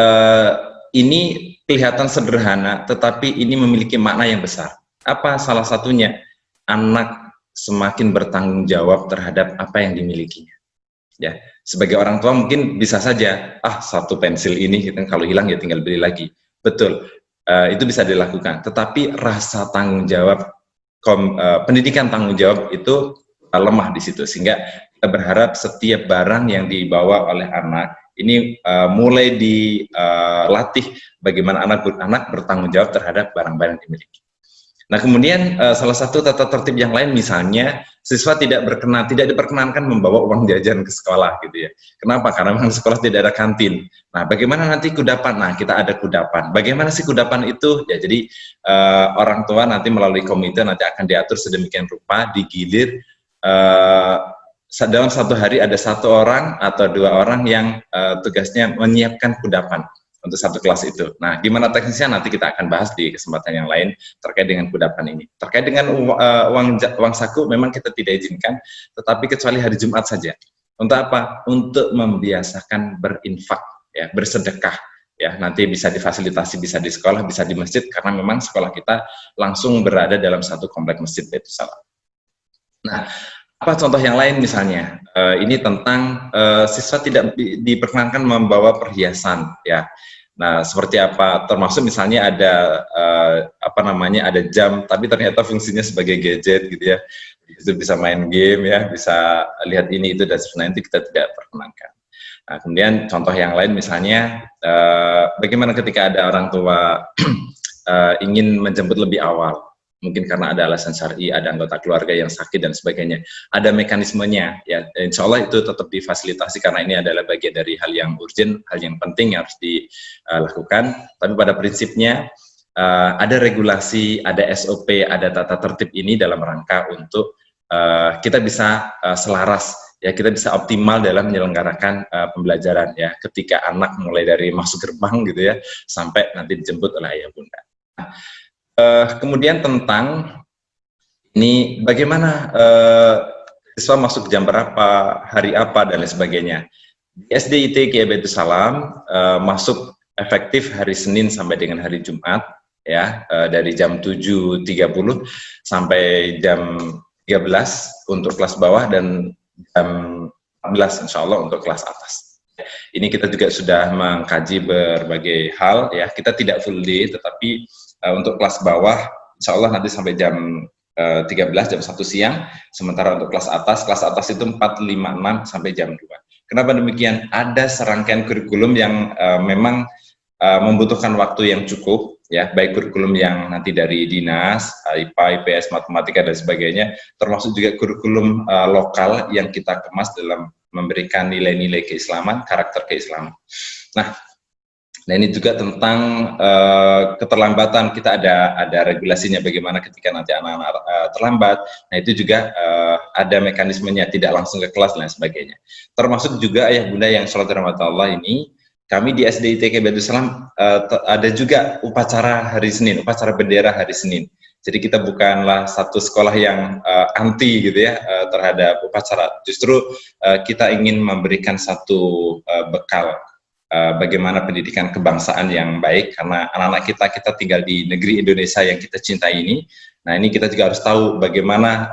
ini kelihatan sederhana, tetapi ini memiliki makna yang besar. Apa salah satunya? Anak semakin bertanggung jawab terhadap apa yang dimilikinya. Ya, sebagai orang tua mungkin bisa saja, satu pensil ini kalau hilang ya tinggal beli lagi. Betul, itu bisa dilakukan. Tetapi rasa tanggung jawab, pendidikan tanggung jawab itu lemah di situ. Sehingga kita berharap setiap barang yang dibawa oleh anak ini mulai dilatih bagaimana anak bertanggung jawab terhadap barang-barang yang dimiliki. Nah, kemudian salah satu tata tertib yang lain misalnya siswa tidak diperkenankan membawa uang jajan ke sekolah gitu ya. Kenapa? Karena memang sekolah tidak ada kantin. Nah, bagaimana nanti kudapan? Nah, kita ada kudapan. Bagaimana sih kudapan itu? Ya, jadi orang tua nanti melalui komite nanti akan diatur sedemikian rupa, digilir. Dalam satu hari ada 1 orang atau 2 orang yang tugasnya menyiapkan kudapan untuk satu kelas itu. Nah, gimana teknisnya nanti kita akan bahas di kesempatan yang lain terkait dengan kudapan ini. Terkait dengan uang saku memang kita tidak izinkan, tetapi kecuali hari Jumat saja. Untuk apa? Untuk membiasakan berinfak, ya, bersedekah. Ya, nanti bisa difasilitasi, bisa di sekolah, bisa di masjid, karena memang sekolah kita langsung berada dalam satu komplek masjid Baitus Salam. Nah, apa contoh yang lain misalnya? Ini tentang siswa tidak diperkenankan membawa perhiasan, ya. Nah, seperti apa? Termasuk misalnya ada ada jam, tapi ternyata fungsinya sebagai gadget gitu ya. Itu bisa main game ya, bisa lihat ini itu dan sebagainya, itu kita tidak perkenankan. Nah, kemudian contoh yang lain misalnya bagaimana ketika ada orang tua ingin menjemput lebih awal. Mungkin karena ada alasan syar'i, ada anggota keluarga yang sakit dan sebagainya. Ada mekanismenya, ya. Insya Allah itu tetap difasilitasi karena ini adalah bagian dari hal yang urgent, hal yang penting yang harus dilakukan. Tapi pada prinsipnya ada regulasi, ada SOP, ada tata tertib ini dalam rangka untuk kita bisa selaras, ya, kita bisa optimal dalam menyelenggarakan pembelajaran, ya. Ketika anak mulai dari masuk gerbang gitu ya, sampai nanti dijemput oleh ayah bunda. Kemudian tentang ini bagaimana siswa masuk jam berapa, hari apa, dan lain sebagainya. Di SDIT Kiai Baitus Salam masuk efektif hari Senin sampai dengan hari Jumat, ya, dari jam 7.30 sampai jam 13 untuk kelas bawah dan jam 14 insya Allah untuk kelas atas. Ini kita juga sudah mengkaji berbagai hal, ya. Kita tidak full day, tetapi untuk kelas bawah, insya Allah nanti sampai jam 13, jam 1 siang, sementara untuk kelas atas itu 4, 5, 6, sampai jam 2. Kenapa demikian? Ada serangkaian kurikulum yang memang membutuhkan waktu yang cukup, ya, baik kurikulum yang nanti dari dinas, IPA, IPS, matematika, dan sebagainya, termasuk juga kurikulum lokal yang kita kemas dalam memberikan nilai-nilai keislaman, karakter keislaman. Nah, Nah, ini juga tentang keterlambatan, kita ada regulasinya bagaimana ketika nanti anak-anak terlambat. Nah, itu juga ada mekanismenya, tidak langsung ke kelas dan sebagainya. Termasuk juga ayah bunda yang sholat dirahmati Allah ini, kami di SD ITK Baitul Salam ada juga upacara hari Senin, upacara bendera hari Senin. Jadi kita bukanlah satu sekolah yang anti gitu ya terhadap upacara. Justru kita ingin memberikan satu bekal bagaimana pendidikan kebangsaan yang baik, karena anak-anak kita tinggal di negeri Indonesia yang kita cintai ini. Nah, ini kita juga harus tahu bagaimana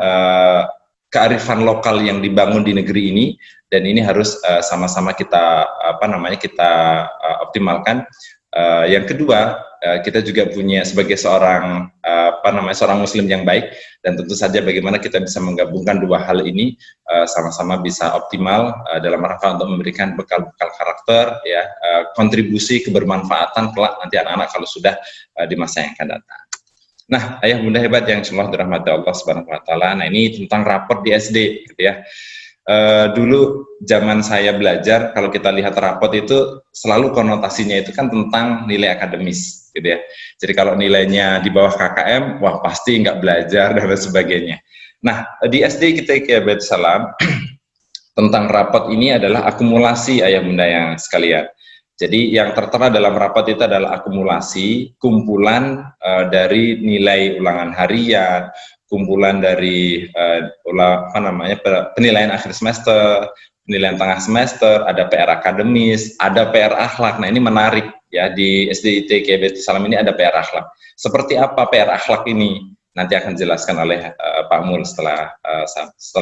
kearifan lokal yang dibangun di negeri ini, dan ini harus sama-sama kita optimalkan. Yang kedua, kita juga punya sebagai seorang seorang muslim yang baik, dan tentu saja bagaimana kita bisa menggabungkan dua hal ini sama-sama bisa optimal dalam rangka untuk memberikan bekal-bekal karakter ya, kontribusi kebermanfaatan kelak nanti anak-anak kalau sudah di masa yang akan datang. Nah, ayah bunda hebat yang insyaallah dirahmati Allah Subhanahu wa taala. Nah, ini tentang rapor di SD gitu ya. Dulu zaman saya belajar, kalau kita lihat rapot itu selalu konotasinya itu kan tentang nilai akademis gitu ya. Jadi kalau nilainya di bawah KKM, wah pasti nggak belajar dan sebagainya. Nah, di SD kita ITK Baitul Salam tentang rapot ini adalah akumulasi ayah bunda yang sekalian. Jadi yang tertera dalam rapot itu adalah akumulasi kumpulan dari nilai ulangan harian, kumpulan dari penilaian akhir semester, penilaian tengah semester, ada PR akademis, ada PR akhlak. Nah, ini menarik ya, di SD ITK Baitul Salam ini ada PR akhlak. Seperti apa PR akhlak ini? Nanti akan dijelaskan oleh Pak Mul setelah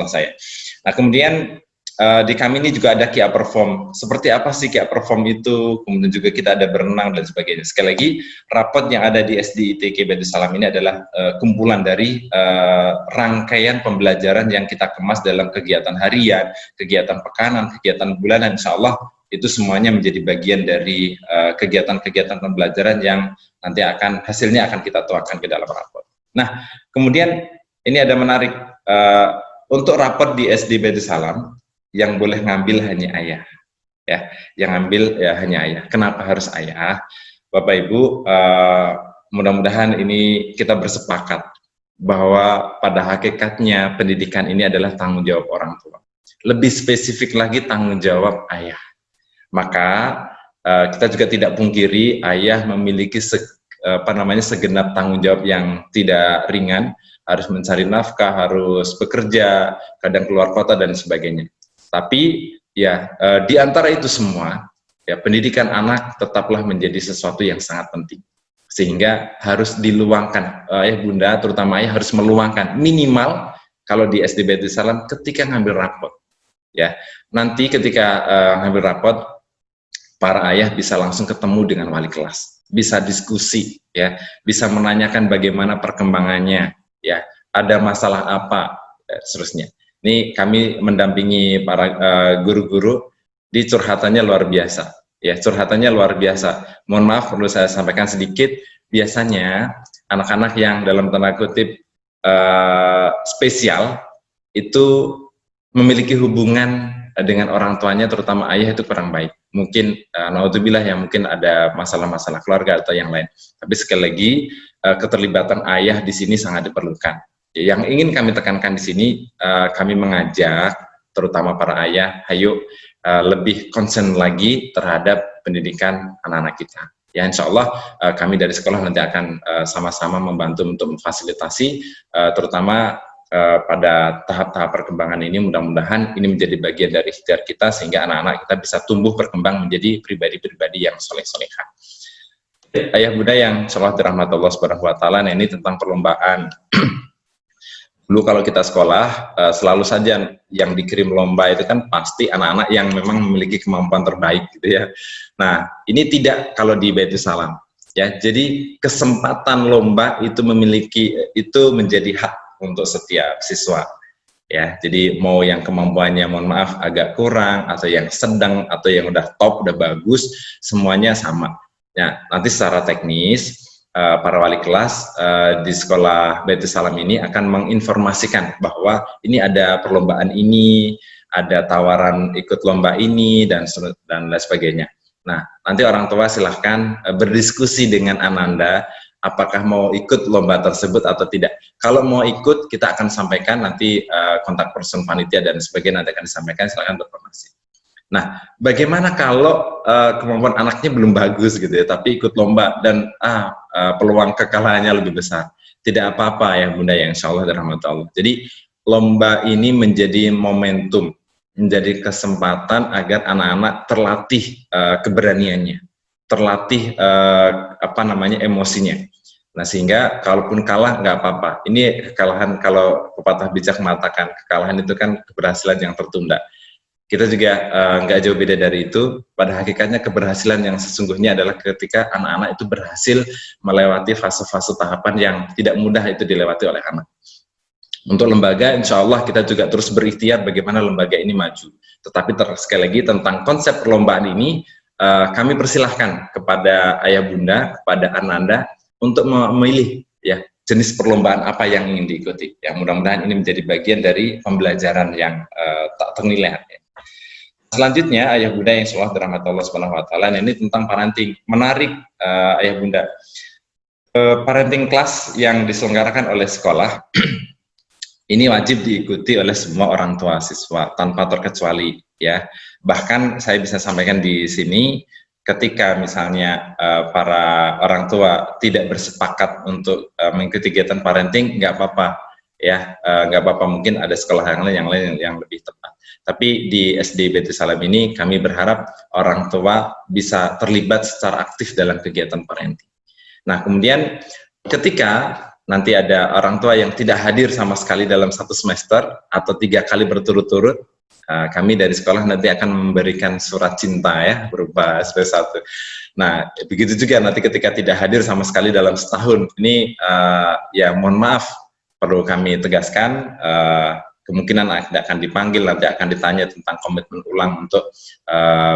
saya. Nah, kemudian di kami ini juga ada KIA Perform. Seperti apa sih KIA Perform itu? Kemudian juga kita ada berenang dan sebagainya. Sekali lagi, rapot yang ada di SD ITK Baitul Salam ini adalah kumpulan dari rangkaian pembelajaran yang kita kemas dalam kegiatan harian, kegiatan pekanan, kegiatan bulanan. Insya Allah itu semuanya menjadi bagian dari kegiatan-kegiatan pembelajaran yang nanti hasilnya akan kita tuangkan ke dalam rapot. Nah, kemudian ini ada menarik, untuk rapot di SD Baitul Salam yang boleh ngambil hanya ayah, ya, yang ngambil ya hanya ayah. Kenapa harus ayah? Bapak Ibu, mudah-mudahan ini kita bersepakat bahwa pada hakikatnya pendidikan ini adalah tanggung jawab orang tua. Lebih spesifik lagi tanggung jawab ayah. Maka kita juga tidak pungkiri ayah memiliki segenap tanggung jawab yang tidak ringan, harus mencari nafkah, harus bekerja, kadang keluar kota dan sebagainya. Tapi ya di antara itu semua ya, pendidikan anak tetaplah menjadi sesuatu yang sangat penting, sehingga harus diluangkan, ayah bunda terutama ayah harus meluangkan minimal kalau di SD Baitul Salam ketika ngambil rapot ya, nanti ketika ngambil rapot para ayah bisa langsung ketemu dengan wali kelas, bisa diskusi ya, bisa menanyakan bagaimana perkembangannya ya, ada masalah apa seterusnya. Ini kami mendampingi para guru-guru di curhatannya luar biasa ya, curhatannya luar biasa. Mohon maaf perlu saya sampaikan sedikit, biasanya anak-anak yang dalam tanda kutip spesial itu memiliki hubungan dengan orang tuanya, terutama ayah itu kurang baik. Mungkin naudzubillah ya, mungkin ada masalah-masalah keluarga atau yang lain. Tapi sekali lagi keterlibatan ayah di sini sangat diperlukan. Yang ingin kami tekankan di sini, kami mengajak terutama para ayah, ayo lebih concern lagi terhadap pendidikan anak-anak kita. Ya, insya Allah kami dari sekolah nanti akan sama-sama membantu untuk memfasilitasi, terutama pada tahap-tahap perkembangan ini. Mudah-mudahan ini menjadi bagian dari ikhtiar kita, sehingga anak-anak kita bisa tumbuh berkembang menjadi pribadi-pribadi yang soleh-solehah. Ayah bunda yang insyaallah dirahmati Allah Subhanahu wa taala, nah ini tentang perlombaan. Dulu kalau kita sekolah, selalu saja yang dikirim lomba itu kan pasti anak-anak yang memang memiliki kemampuan terbaik gitu ya. Nah, ini tidak kalau di Baitul Salam ya. Jadi kesempatan lomba itu menjadi hak untuk setiap siswa ya. Jadi mau yang kemampuannya mohon maaf agak kurang, atau yang sedang, atau yang udah top, udah bagus, semuanya sama. Ya, nanti secara teknis para wali kelas di sekolah Baitul Salam ini akan menginformasikan bahwa ini ada perlombaan ini, ada tawaran ikut lomba ini, dan lain sebagainya. Nah, nanti orang tua silahkan berdiskusi dengan Ananda, apakah mau ikut lomba tersebut atau tidak. Kalau mau ikut, kita akan sampaikan nanti kontak person panitia dan sebagainya nanti akan disampaikan, silahkan berkoordinasi. Nah, bagaimana kalau kemampuan anaknya belum bagus gitu ya, tapi ikut lomba dan peluang kekalahannya lebih besar? Tidak apa-apa ya Bunda ya, insya Allah dirahmati Allah. Jadi lomba ini menjadi momentum, menjadi kesempatan agar anak-anak terlatih keberaniannya, terlatih emosinya. Nah, sehingga kalaupun kalah nggak apa-apa. Ini kekalahan, kalau pepatah bijak mengatakan kekalahan itu kan keberhasilan yang tertunda. Kita juga nggak jauh beda dari itu. Pada hakikatnya keberhasilan yang sesungguhnya adalah ketika anak-anak itu berhasil melewati fase-fase tahapan yang tidak mudah itu dilewati oleh anak. Untuk lembaga, insya Allah kita juga terus berikhtiar bagaimana lembaga ini maju. Tetapi sekali lagi tentang konsep perlombaan ini, kami persilahkan kepada ayah bunda, kepada Ananda untuk memilih ya jenis perlombaan apa yang ingin diikuti. Yang mudah-mudahan ini menjadi bagian dari pembelajaran yang tak ternilai. Selanjutnya, ayah bunda yang insyaallah dirahmati Allah Subhanahu wa taala, ini tentang parenting. Menarik ayah bunda. Parenting class yang diselenggarakan oleh sekolah ini wajib diikuti oleh semua orang tua siswa tanpa terkecuali ya. Bahkan saya bisa sampaikan di sini, ketika misalnya para orang tua tidak bersepakat untuk mengikuti kegiatan parenting, nggak apa-apa ya, nggak apa-apa, mungkin ada sekolah yang lain yang lebih tepat. Tapi di SD Baitul Salam ini kami berharap orang tua bisa terlibat secara aktif dalam kegiatan parenting. Nah, kemudian ketika nanti ada orang tua yang tidak hadir sama sekali dalam satu semester atau 3 kali berturut-turut, kami dari sekolah nanti akan memberikan surat cinta ya berupa SP1. Nah, begitu juga nanti ketika tidak hadir sama sekali dalam setahun, ini ya mohon maaf, perlu kami tegaskan, kemungkinan akan dipanggil, nanti akan ditanya tentang komitmen ulang untuk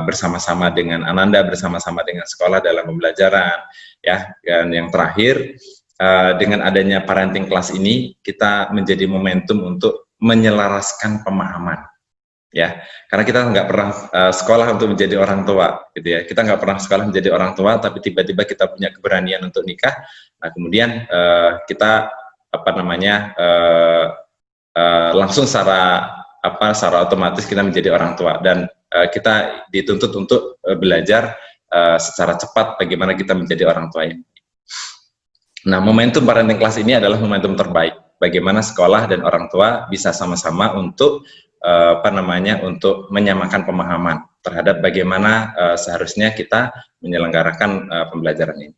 bersama-sama dengan Ananda, bersama-sama dengan sekolah dalam pembelajaran ya. Dan yang terakhir, dengan adanya parenting class ini, kita menjadi momentum untuk menyelaraskan pemahaman ya, karena kita nggak pernah sekolah untuk menjadi orang tua gitu ya, kita nggak pernah sekolah menjadi orang tua, tapi tiba-tiba kita punya keberanian untuk nikah. Nah, kemudian kita langsung secara otomatis kita menjadi orang tua, dan kita dituntut untuk belajar secara cepat bagaimana kita menjadi orang tua yang. Nah, momentum parenting class ini adalah momentum terbaik bagaimana sekolah dan orang tua bisa sama-sama untuk untuk menyamakan pemahaman terhadap bagaimana seharusnya kita menyelenggarakan pembelajaran ini.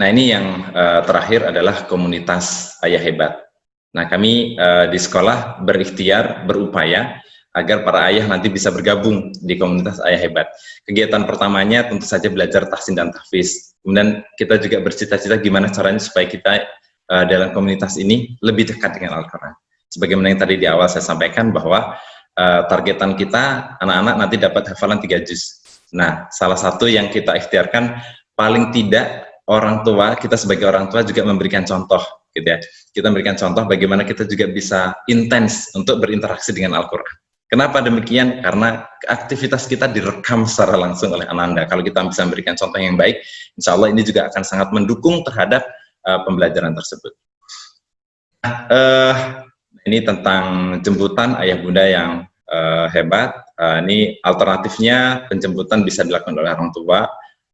Nah, ini yang terakhir adalah komunitas ayah hebat. Nah, kami di sekolah berikhtiar, berupaya agar para ayah nanti bisa bergabung di komunitas ayah hebat. Kegiatan pertamanya tentu saja belajar tahsin dan tahfiz. Kemudian kita juga bercita-cita gimana caranya supaya kita dalam komunitas ini lebih dekat dengan Al-Quran. Sebagaimana yang tadi di awal saya sampaikan bahwa targetan kita anak-anak nanti dapat hafalan 3 juz. Nah, salah satu yang kita ikhtiarkan, paling tidak orang tua, kita sebagai orang tua juga memberikan contoh gitu ya. Kita memberikan contoh bagaimana kita juga bisa intens untuk berinteraksi dengan Al-Quran. Kenapa demikian? Karena aktivitas kita direkam secara langsung oleh Ananda. Kalau kita bisa memberikan contoh yang baik, insya Allah ini juga akan sangat mendukung terhadap pembelajaran tersebut. Ini tentang jemputan ayah bunda yang hebat. Ini alternatifnya, penjemputan bisa dilakukan oleh orang tua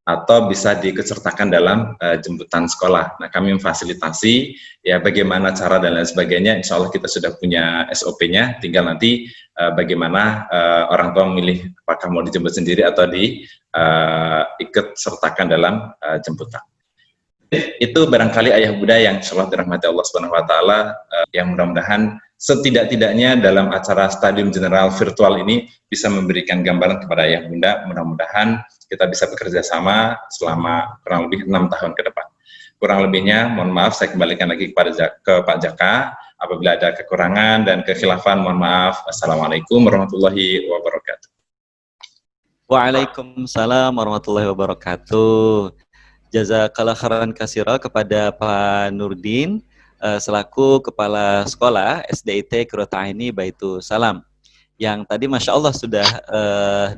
atau bisa diikutsertakan dalam jemputan sekolah. Nah, kami memfasilitasi ya bagaimana cara dan lain sebagainya. Insya Allah kita sudah punya SOP-nya, tinggal nanti bagaimana orang tua memilih apakah mau dijemput sendiri atau diikut sertakan dalam jemputan. Itu barangkali ayah bunda yang insya Allah dirahmati Allah Subhanahu wa taala, yang mudah-mudahan setidak-tidaknya dalam acara Stadium General virtual ini bisa memberikan gambaran kepada ayah bunda. Mudah-mudahan kita bisa bekerja sama selama kurang lebih 6 tahun ke depan. Kurang lebihnya, mohon maaf, saya kembalikan lagi ke Pak Jaka. Apabila ada kekurangan dan kekhilafan, mohon maaf. Assalamualaikum warahmatullahi wabarakatuh. Waalaikumsalam warahmatullahi wabarakatuh. Jazakallah khairan katsira kepada Pak Nurdin selaku Kepala Sekolah SDIT Qurrata Aini Baitul Salam. yang tadi Masya Allah sudah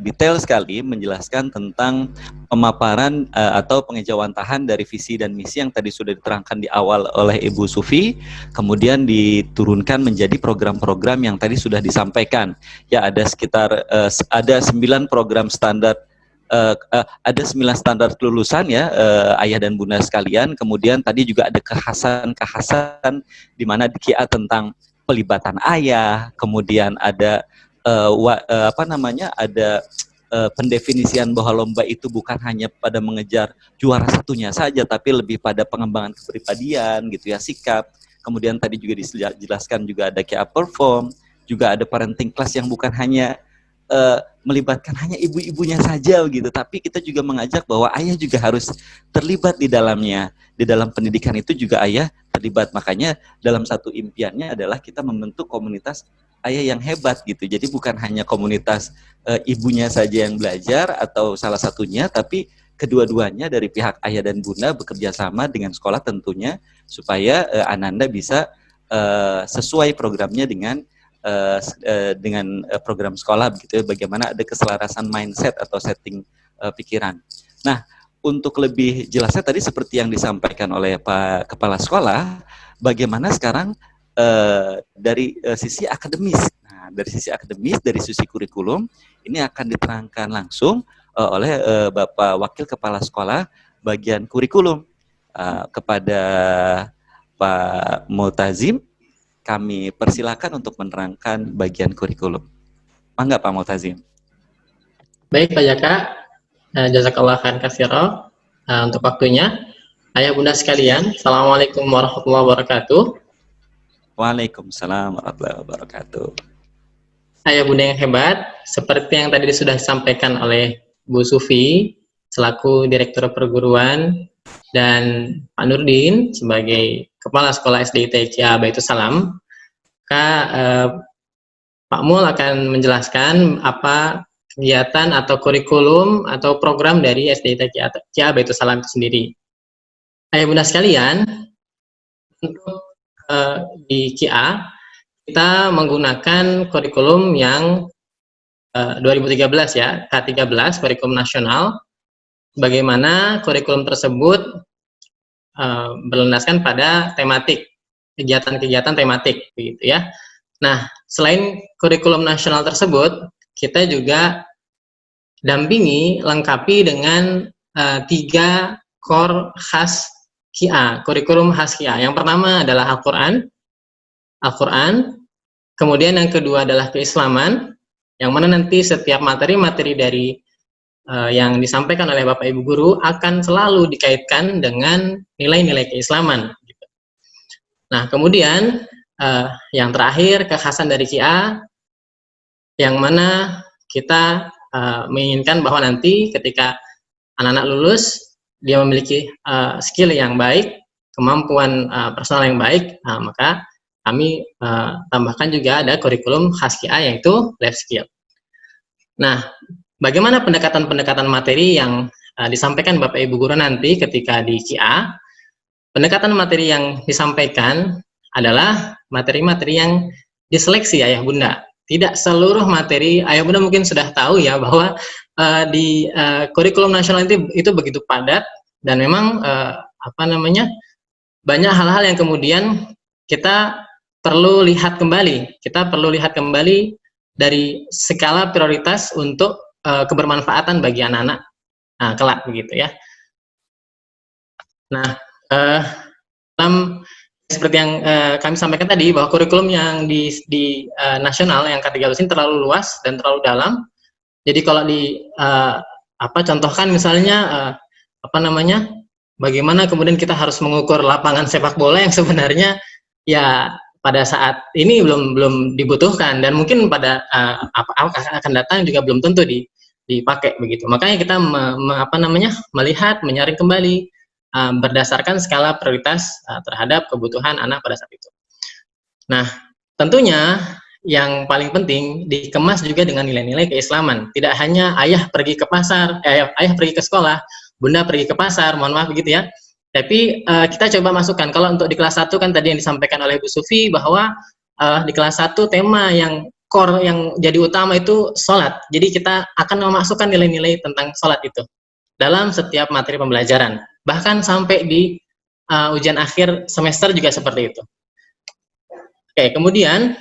detail sekali menjelaskan tentang pemaparan atau pengejawantahan dari visi dan misi yang tadi sudah diterangkan di awal oleh Ibu Sufi, kemudian diturunkan menjadi program-program yang tadi sudah disampaikan. Ya, ada sekitar ada 9 program standar, ada 9 standar kelulusan ya, ayah dan bunda sekalian. Kemudian tadi juga ada kekhasan di mana di KIA tentang pelibatan ayah, kemudian ada ada pendefinisian bahwa lomba itu bukan hanya pada mengejar juara satunya saja, tapi lebih pada pengembangan kepribadian gitu ya, sikap. Kemudian tadi juga dijelaskan juga ada KIA perform, juga ada parenting class yang bukan hanya melibatkan hanya ibu-ibunya saja gitu, tapi kita juga mengajak bahwa ayah juga harus terlibat di dalamnya. Di dalam pendidikan itu juga ayah terlibat. Makanya dalam satu impiannya adalah kita membentuk komunitas ayah yang hebat gitu. Jadi bukan hanya komunitas ibunya saja yang belajar atau salah satunya, tapi kedua-duanya dari pihak ayah dan bunda bekerja sama dengan sekolah tentunya, supaya Ananda bisa sesuai programnya dengan program sekolah begitu ya, bagaimana ada keselarasan mindset atau setting pikiran. Nah, untuk lebih jelasnya tadi seperti yang disampaikan oleh Pak Kepala Sekolah, bagaimana sekarang dari sisi akademis. Nah, dari sisi akademis, dari sisi kurikulum, ini akan diterangkan langsung oleh Bapak Wakil Kepala Sekolah bagian kurikulum. Kepada Pak Multazim, kami persilakan untuk menerangkan bagian kurikulum. Mangga Pak Multazim. Baik Pak Jaka, jazakallah khairan katsira untuk waktunya. Ayah bunda sekalian, Assalamualaikum warahmatullahi wabarakatuh. Waalaikumsalam warahmatullahi wabarakatuh. Ayah bunda yang hebat, seperti yang tadi sudah disampaikan oleh Bu Sufi selaku Direktur Perguruan dan Pak Nurdin sebagai Kepala Sekolah SDIT KIA Baitus Salam, maka Pak Mul akan menjelaskan apa kegiatan atau kurikulum atau program dari SDIT KIA Baitus Salam itu sendiri. Ayah bunda sekalian, untuk di KIA kita menggunakan kurikulum yang 2013 ya, K13, kurikulum nasional. Bagaimana kurikulum tersebut berlandaskan pada tematik, kegiatan-kegiatan tematik begitu ya. Nah, selain kurikulum nasional tersebut, kita juga dampingi, lengkapi dengan 3 core khas KIA, kurikulum khas KIA. Yang pertama adalah Al-Quran, kemudian yang kedua adalah keislaman, yang mana nanti setiap materi-materi dari yang disampaikan oleh Bapak Ibu Guru akan selalu dikaitkan dengan nilai-nilai keislaman. Nah, kemudian yang terakhir, kekhasan dari KIA, yang mana kita menginginkan bahwa nanti ketika anak-anak lulus, dia memiliki skill yang baik, kemampuan personal yang baik, maka kami tambahkan juga ada kurikulum khas KIA, yaitu life skill. Nah, bagaimana pendekatan-pendekatan materi yang disampaikan Bapak Ibu Guru nanti ketika di KIA? Pendekatan materi yang disampaikan adalah materi-materi yang diseleksi ayah bunda. Tidak seluruh materi, ayah bunda mungkin sudah tahu ya bahwa di kurikulum nasional itu begitu padat, dan memang banyak hal-hal yang kemudian kita perlu lihat kembali. Kita perlu lihat kembali dari skala prioritas untuk kebermanfaatan bagi anak-anak kelak begitu ya. Nah, seperti yang kami sampaikan tadi, bahwa kurikulum yang di nasional yang K13 ini terlalu luas dan terlalu dalam. Jadi kalau contohkan misalnya bagaimana kemudian kita harus mengukur lapangan sepak bola yang sebenarnya ya pada saat ini belum dibutuhkan, dan mungkin pada akan datang juga belum tentu dipakai begitu. Makanya kita melihat, menyaring kembali berdasarkan skala prioritas terhadap kebutuhan anak pada saat itu. Nah, tentunya yang paling penting dikemas juga dengan nilai-nilai keislaman. Tidak hanya ayah pergi ke pasar, ayah pergi ke sekolah, bunda pergi ke pasar, mohon maaf begitu ya. Tapi kita coba masukkan, kalau untuk di kelas 1 kan tadi yang disampaikan oleh Bu Sufi bahwa di kelas 1 tema yang core yang jadi utama itu sholat. Jadi kita akan memasukkan nilai-nilai tentang sholat itu dalam setiap materi pembelajaran. Bahkan sampai di ujian akhir semester juga seperti itu. Oke, kemudian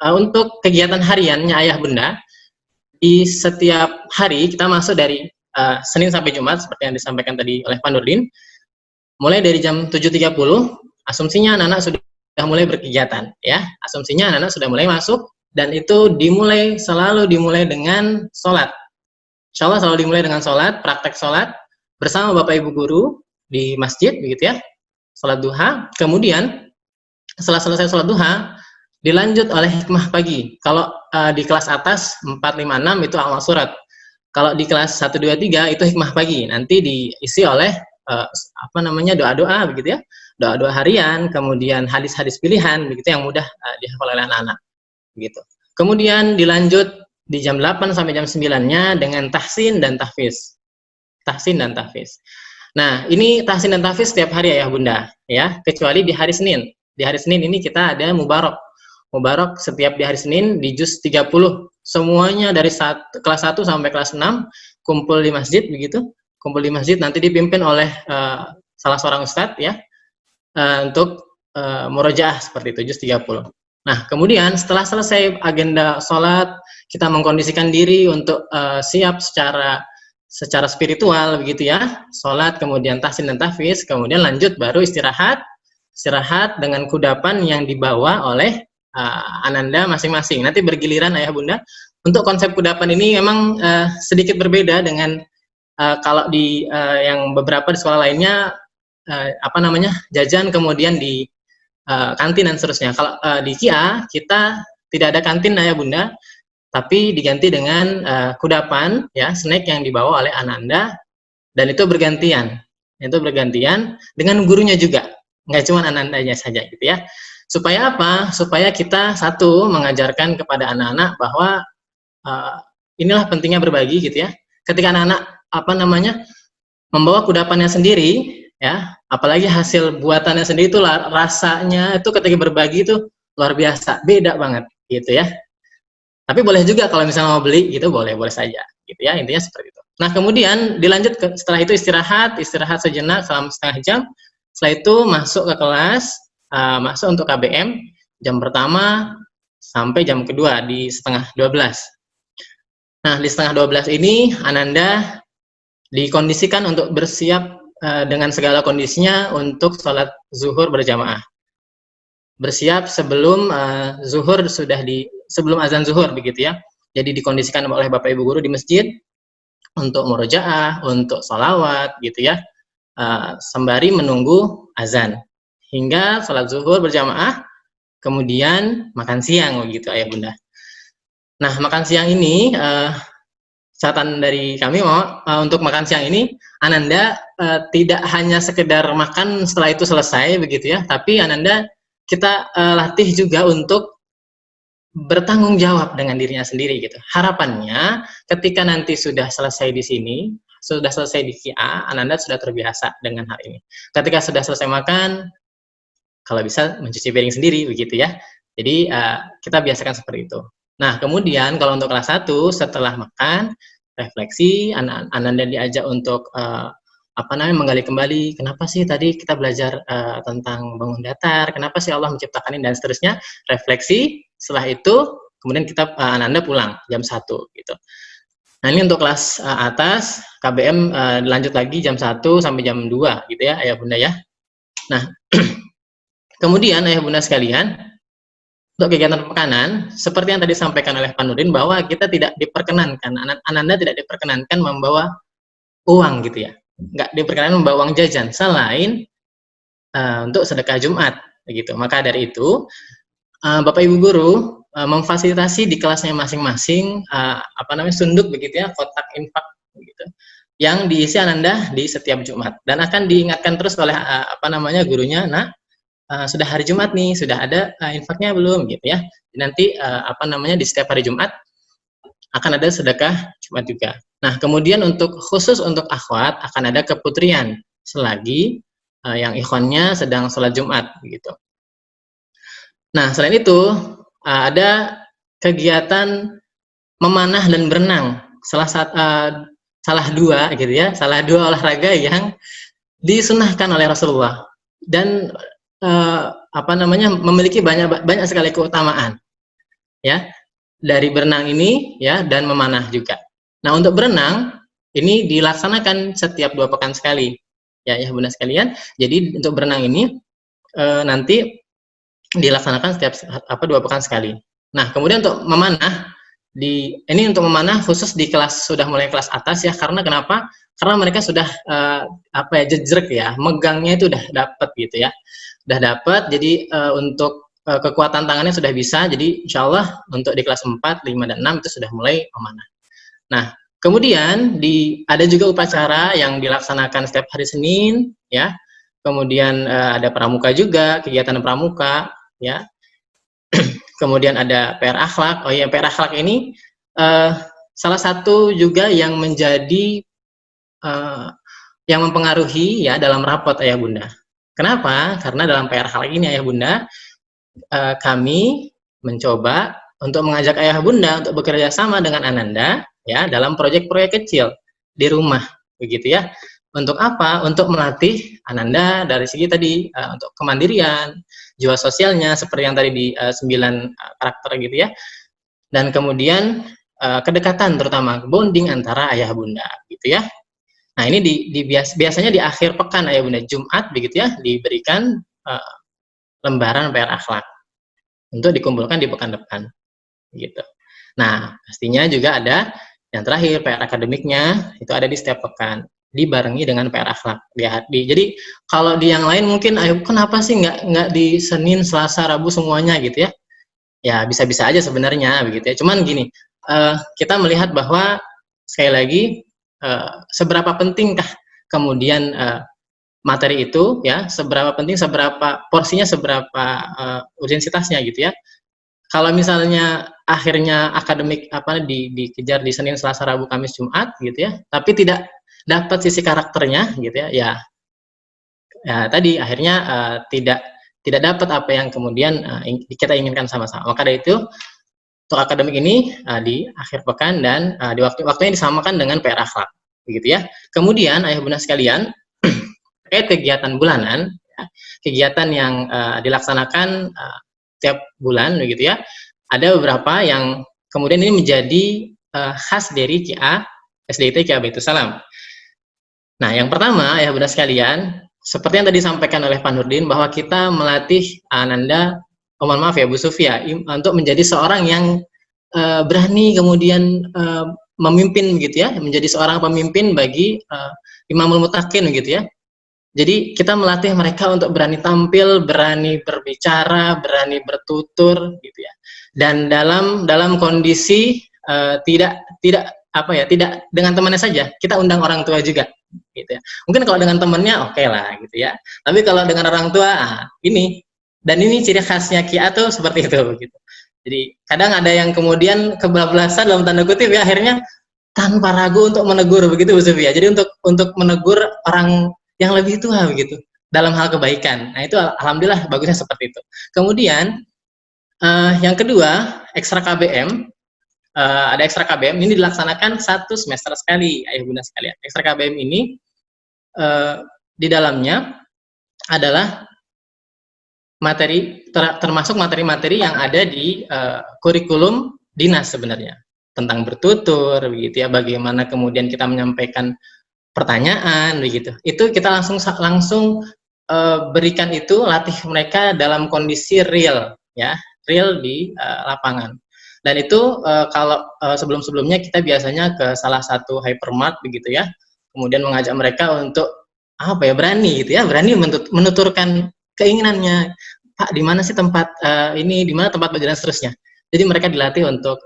untuk kegiatan hariannya ayah bunda, di setiap hari kita masuk dari Senin sampai Jumat, seperti yang disampaikan tadi oleh Pak Nurdin, mulai dari jam 7.30, asumsinya anak-anak sudah mulai berkegiatan, ya. Asumsinya anak-anak sudah mulai masuk, dan itu selalu dimulai dengan sholat. Insya Allah selalu dimulai dengan sholat, praktek sholat, bersama Bapak Ibu Guru di masjid, begitu ya, sholat duha. Kemudian, setelah selesai sholat duha, dilanjut oleh hikmah pagi. Kalau di kelas atas, 4, 5, 6 itu amal surat. Kalau di kelas 1, 2, 3 itu hikmah pagi. Nanti diisi oleh doa-doa, begitu ya, doa-doa harian, kemudian hadis-hadis pilihan, begitu yang mudah dihafal oleh anak-anak. Gitu. Kemudian dilanjut di jam 8 sampai jam 9-nya dengan tahsin dan tahfiz. Tahsin dan tahfiz. Nah, ini tahsin dan tahfiz setiap hari ayah bunda, ya, kecuali di hari Senin. Di hari Senin ini kita ada mubarok. Mubarok setiap di hari Senin di juz 30. Semuanya dari kelas 1 sampai kelas 6 kumpul di masjid, begitu. Kumpul di masjid, nanti dipimpin oleh salah seorang ustadz, ya, untuk murojaah seperti itu, juz 30. Nah, kemudian setelah selesai agenda sholat, kita mengkondisikan diri untuk siap secara spiritual, begitu ya. Sholat, kemudian tahsin dan tahfiz, kemudian lanjut baru istirahat dengan kudapan yang dibawa oleh ananda masing-masing. Nanti bergiliran ayah bunda. Untuk konsep kudapan ini memang sedikit berbeda dengan kalau di yang beberapa di sekolah lainnya, jajan kemudian di kantin dan seterusnya. Kalau di KIA kita tidak ada kantin ayah bunda, tapi diganti dengan kudapan, ya, snack yang dibawa oleh ananda, dan itu bergantian dengan gurunya juga, nggak cuma anandanya saja, gitu ya. Supaya apa? Supaya kita satu mengajarkan kepada anak-anak bahwa inilah pentingnya berbagi, gitu ya. Ketika anak-anak membawa kudapannya sendiri, ya, apalagi hasil buatannya sendiri itu rasanya itu ketika berbagi itu luar biasa, beda banget, gitu ya. Tapi boleh juga kalau misalnya mau beli, gitu, boleh saja, gitu ya, intinya seperti itu. Nah, kemudian dilanjut setelah itu istirahat sejenak selama setengah jam. Setelah itu masuk ke kelas, masuk untuk KBM jam pertama sampai jam kedua di setengah 12. Nah, di setengah 12 ini ananda dikondisikan untuk bersiap dengan segala kondisinya untuk sholat zuhur berjamaah. Bersiap sebelum sebelum azan zuhur, begitu ya. Jadi dikondisikan oleh Bapak Ibu Guru di masjid untuk murojaah, untuk sholawat, gitu ya, sembari menunggu azan hingga sholat zuhur berjamaah, kemudian makan siang, begitu ayah bunda. Nah, makan siang ini catatan dari kami untuk makan siang ini ananda tidak hanya sekedar makan setelah itu selesai, begitu ya, tapi ananda kita latih juga untuk bertanggung jawab dengan dirinya sendiri, gitu. Harapannya ketika nanti sudah selesai di sini, sudah selesai di KIA, ananda sudah terbiasa dengan hal ini. Ketika sudah selesai makan, kalau bisa mencuci piring sendiri, begitu ya. Jadi kita biasakan seperti itu. Nah, kemudian kalau untuk kelas 1 setelah makan, refleksi, ananda diajak untuk menggali kembali, kenapa sih tadi kita belajar tentang bangun datar, kenapa sih Allah menciptakan ini, dan seterusnya, refleksi. Setelah itu kemudian kita ananda pulang jam 1, gitu. Nah, ini untuk kelas atas, KBM lanjut lagi jam 1 sampai jam 2, gitu ya ayah bunda ya. Nah, kemudian ayah bunda sekalian, untuk kegiatan pemakanan, seperti yang tadi disampaikan oleh Pak Nurdin, bahwa kita tidak diperkenankan, ananda tidak diperkenankan membawa uang, gitu ya. Nggak diperkenankan membawa uang jajan, selain untuk sedekah Jumat, begitu. Maka dari itu, Bapak Ibu Guru memfasilitasi di kelasnya masing-masing, sunduk, begitu ya, kotak infak, begitu, yang diisi ananda di setiap Jumat, dan akan diingatkan terus oleh gurunya, nah, sudah hari Jumat nih, sudah ada infaknya belum, gitu ya. Nanti di setiap hari Jumat akan ada sedekah Jumat juga. Nah, kemudian khusus untuk akhwat akan ada keputrian selagi yang ikhwannya sedang sholat Jumat, gitu. Nah, selain itu ada kegiatan memanah dan berenang, salah dua olahraga yang disunahkan oleh Rasulullah dan memiliki banyak sekali keutamaan, ya, dari berenang ini, ya, dan memanah juga. Nah, untuk berenang ini dilaksanakan setiap 2 pekan sekali, ya Bunda sekalian. Jadi untuk berenang ini nanti dilaksanakan setiap 2 pekan sekali. Nah, kemudian untuk memanah untuk memanah khusus di kelas, sudah mulai kelas atas, ya, karena kenapa? Karena mereka sudah jejrek, ya, megangnya itu udah dapat gitu, ya, udah dapat. Jadi untuk kekuatan tangannya sudah bisa. Jadi insya Allah untuk di kelas 4, 5, dan 6 itu sudah mulai memanah. Nah, kemudian ada juga upacara yang dilaksanakan setiap hari Senin, ya. Kemudian ada pramuka juga, kegiatan pramuka, ya. Kemudian ada PR akhlak. Oh iya, PR akhlak ini salah satu juga yang menjadi yang mempengaruhi, ya, dalam rapot Ayah Bunda. Kenapa? Karena dalam PR akhlak ini Ayah Bunda, kami mencoba untuk mengajak Ayah Bunda untuk bekerja sama dengan Ananda, ya, dalam proyek-proyek kecil di rumah, begitu, ya. Untuk apa? Untuk melatih Ananda dari segi tadi untuk kemandirian, jiwa sosialnya seperti yang tadi di 9 karakter gitu, ya. Dan kemudian kedekatan, terutama bonding antara Ayah Bunda gitu, ya. Nah, ini biasanya di akhir pekan Ayah Bunda, Jumat begitu, ya, diberikan lembaran PR akhlak untuk dikumpulkan di pekan depan gitu. Nah, pastinya juga ada yang terakhir PR akademiknya, itu ada di setiap pekan, dibarengi dengan PR akhlak. Jadi kalau di yang lain mungkin, kenapa sih nggak di Senin, Selasa, Rabu semuanya gitu, ya? Ya bisa-bisa aja sebenarnya begitu, ya. Cuman gini, kita melihat bahwa sekali lagi seberapa pentingkah kemudian materi itu, ya, seberapa penting, seberapa porsinya, seberapa urgensitasnya gitu, ya. Kalau misalnya akhirnya akademik dikejar di Senin, Selasa, Rabu, Kamis, Jumat gitu, ya, tapi tidak dapat sisi karakternya gitu, ya, tadi akhirnya tidak dapat apa yang kemudian kita inginkan sama-sama. Maka dari itu untuk akademik ini di akhir pekan dan di waktunya disamakan dengan PR akhlak, begitu, ya. Kemudian Ayah Bunda sekalian, terkait kegiatan bulanan, ya, kegiatan yang dilaksanakan tiap bulan, begitu, ya. Ada beberapa yang kemudian ini menjadi khas dari KIA SDIT KIA Baitus Salam. Nah, yang pertama, Ayah Bunda sekalian, seperti yang tadi disampaikan oleh Pak Nurdin, bahwa kita melatih Ananda, mohon maaf ya Bu Sufia, untuk menjadi seorang yang berani kemudian memimpin, begitu, ya, menjadi seorang pemimpin bagi Imamul Mutakin, begitu, ya. Jadi kita melatih mereka untuk berani tampil, berani berbicara, berani bertutur, gitu, ya. Dan dalam kondisi tidak dengan temannya saja, kita undang orang tua juga, gitu, ya. Mungkin kalau dengan temannya oke lah, gitu, ya. Tapi kalau dengan orang tua, ini ciri khasnya KIA tuh seperti itu, gitu. Jadi kadang ada yang kemudian kebablasan dalam tanda kutip, ya, akhirnya tanpa ragu untuk menegur, begitu Bu Sufia. Jadi untuk menegur orang yang lebih tua, begitu, dalam hal kebaikan. Nah, itu alhamdulillah bagusnya seperti itu. Kemudian yang kedua, ekstra KBM. Ada ekstra KBM ini dilaksanakan 1 semester sekali, Ayah Bunda sekalian. Ekstra KBM ini di dalamnya adalah materi, termasuk materi-materi yang ada di kurikulum dinas sebenarnya, tentang bertutur, begitu, ya, bagaimana kemudian kita menyampaikan pertanyaan, begitu. Itu kita langsung berikan itu, latih mereka dalam kondisi real, ya, real di lapangan. Dan itu kalau sebelum-sebelumnya kita biasanya ke salah satu hypermart, begitu, ya, kemudian mengajak mereka untuk berani, gitu, ya, berani menuturkan keinginannya, Pak, di mana sih tempat ini, di mana tempat belajar, dan seterusnya. Jadi mereka dilatih untuk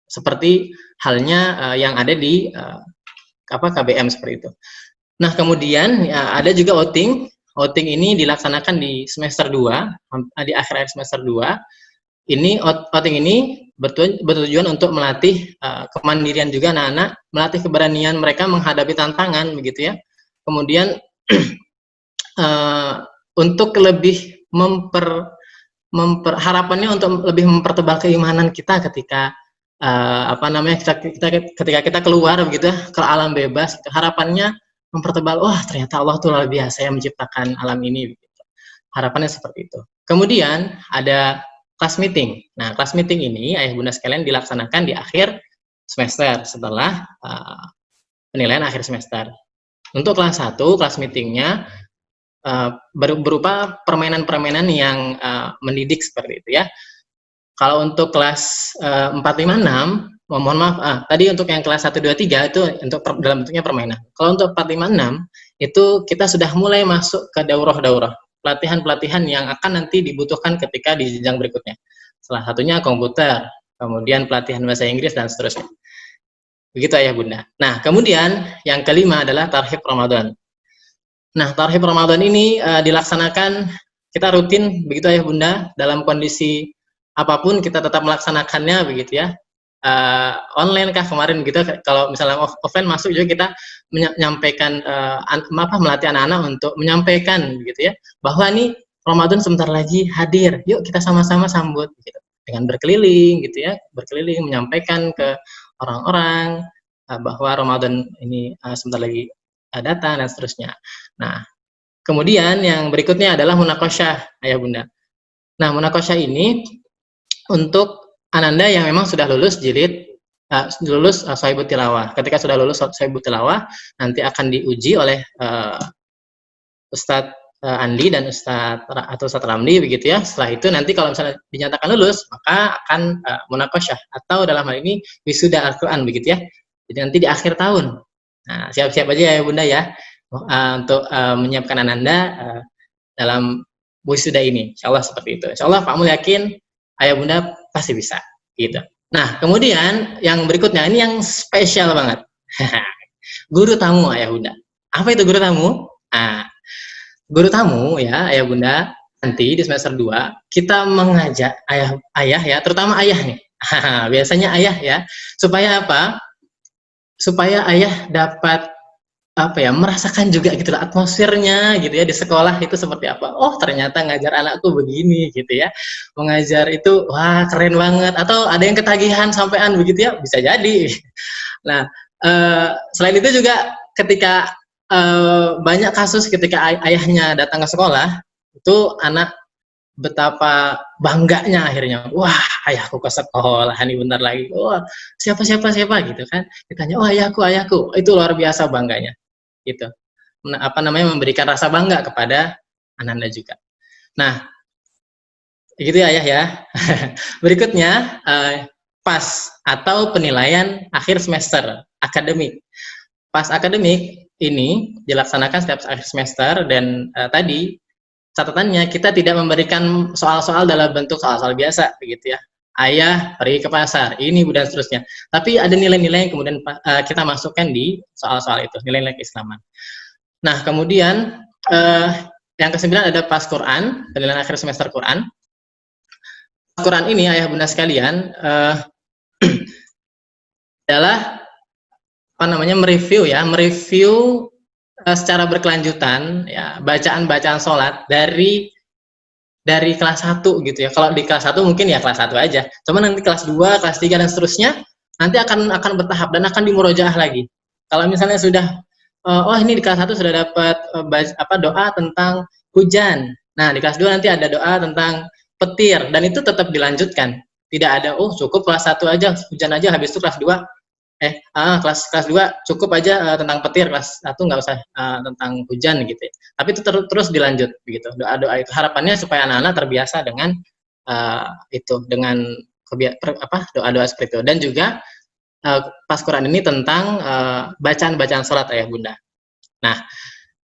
seperti halnya yang ada di KBM seperti itu. Nah, kemudian ya, ada juga outing. Outing ini dilaksanakan di semester 2, di akhir semester 2. Ini outing ini bertujuan untuk melatih kemandirian juga anak-anak, melatih keberanian mereka menghadapi tantangan, begitu, ya. Kemudian untuk lebih harapannya untuk lebih mempertebal keimanan kita ketika ketika kita keluar begitu ya, ke alam bebas. Harapannya mempertebal, wah ternyata Allah tuh luar biasa yang menciptakan alam ini. Begitu. Harapannya seperti itu. Kemudian ada kelas meeting. Nah, kelas meeting ini ayah bunda sekalian dilaksanakan di akhir semester setelah penilaian akhir semester. Untuk kelas 1, kelas meetingnya berupa permainan-permainan yang mendidik seperti itu ya. Kalau untuk kelas 4, 5, 6, mohon maaf, tadi untuk yang kelas 1, 2, 3 itu untuk dalam bentuknya permainan. Kalau untuk 4, 5, 6 itu kita sudah mulai masuk ke daurah-daurah, pelatihan-pelatihan yang akan nanti dibutuhkan ketika di jenjang berikutnya. Salah satunya komputer, kemudian pelatihan bahasa Inggris dan seterusnya. Begitu ayah bunda. Nah, kemudian yang kelima adalah Tarhib Ramadan. Nah, Tarhib Ramadan ini dilaksanakan, kita rutin begitu ayah bunda, dalam kondisi apapun kita tetap melaksanakannya begitu ya. Online kah kemarin gitu, kalau misalnya offline masuk juga kita menyampaikan melatih anak-anak untuk menyampaikan begitu ya, bahwa nih Ramadan sebentar lagi hadir, yuk kita sama-sama sambut gitu. Dengan berkeliling gitu ya, berkeliling menyampaikan ke orang-orang bahwa Ramadan ini sebentar lagi datang dan seterusnya. Nah, kemudian yang berikutnya adalah munakosyah ayah bunda. Nah, munakosyah ini untuk ananda yang memang sudah lulus jilid, lulus Shahibut Tilawah. Ketika sudah lulus Shahibut Tilawah, nanti akan diuji oleh Ustadz Andi dan Ustadz Ramli begitu ya. Setelah itu nanti kalau misalnya dinyatakan lulus, maka akan munakosyah atau dalam hal ini wisuda Al-Quran begitu ya. Jadi nanti di akhir tahun. Nah, siap-siap aja ya bunda ya untuk menyiapkan ananda dalam wisuda ini. Insya Allah seperti itu. Insya Allah Pak Mul yakin ayah bunda pasti bisa gitu. Nah, kemudian yang berikutnya ini yang spesial banget. Guru tamu ayah bunda. Apa itu guru tamu? Nah, guru tamu ya ayah bunda, nanti di semester 2 kita mengajak ayah ya, terutama ayah nih. Biasanya ayah ya, supaya apa? Supaya ayah dapat merasakan juga gitu lah atmosfernya gitu ya di sekolah itu seperti apa. Oh, ternyata ngajar anakku begini gitu ya. Mengajar itu wah keren banget, atau ada yang ketagihan sampean begitu ya, bisa jadi. Nah, selain itu juga ketika banyak kasus ketika ayahnya datang ke sekolah, itu anak betapa bangganya akhirnya, wah ayahku ke sekolah nih bentar lagi, wah siapa gitu kan, ditanya, oh ayahku, itu luar biasa bangganya gitu. Memberikan rasa bangga kepada ananda juga. Nah, gitu ya ayah ya. Berikutnya PAS atau penilaian akhir semester akademik. PAS akademik ini dilaksanakan setiap akhir semester dan tadi catatannya kita tidak memberikan soal-soal dalam bentuk soal-soal biasa begitu ya. Ayah pergi ke pasar, ini dan seterusnya. Tapi ada nilai-nilai yang kemudian kita masukkan di soal-soal itu, nilai-nilai keislaman. Nah, kemudian yang ke-9 ada PAS Quran, penilaian akhir semester Quran. Quran ini ayah bunda sekalian adalah mereview secara berkelanjutan ya bacaan-bacaan sholat dari kelas 1 gitu ya. Kalau di kelas 1 mungkin ya kelas 1 aja. Cuma nanti kelas 2, kelas 3 dan seterusnya nanti akan bertahap dan akan dimurojaah lagi. Kalau misalnya sudah ini di kelas 1 sudah dapat doa tentang hujan. Nah, di kelas 2 nanti ada doa tentang petir dan itu tetap dilanjutkan. Tidak ada cukup kelas 1 aja hujan aja, habis itu kelas 2 kelas 2 cukup aja tentang petir, kelas 1 nggak usah tentang hujan gitu ya. Tapi itu terus dilanjut begitu. Doa-doa itu harapannya supaya anak-anak terbiasa dengan dengan doa-doa seperti itu. Dan juga PAS Quran ini tentang bacaan-bacaan sholat ayah bunda. Nah,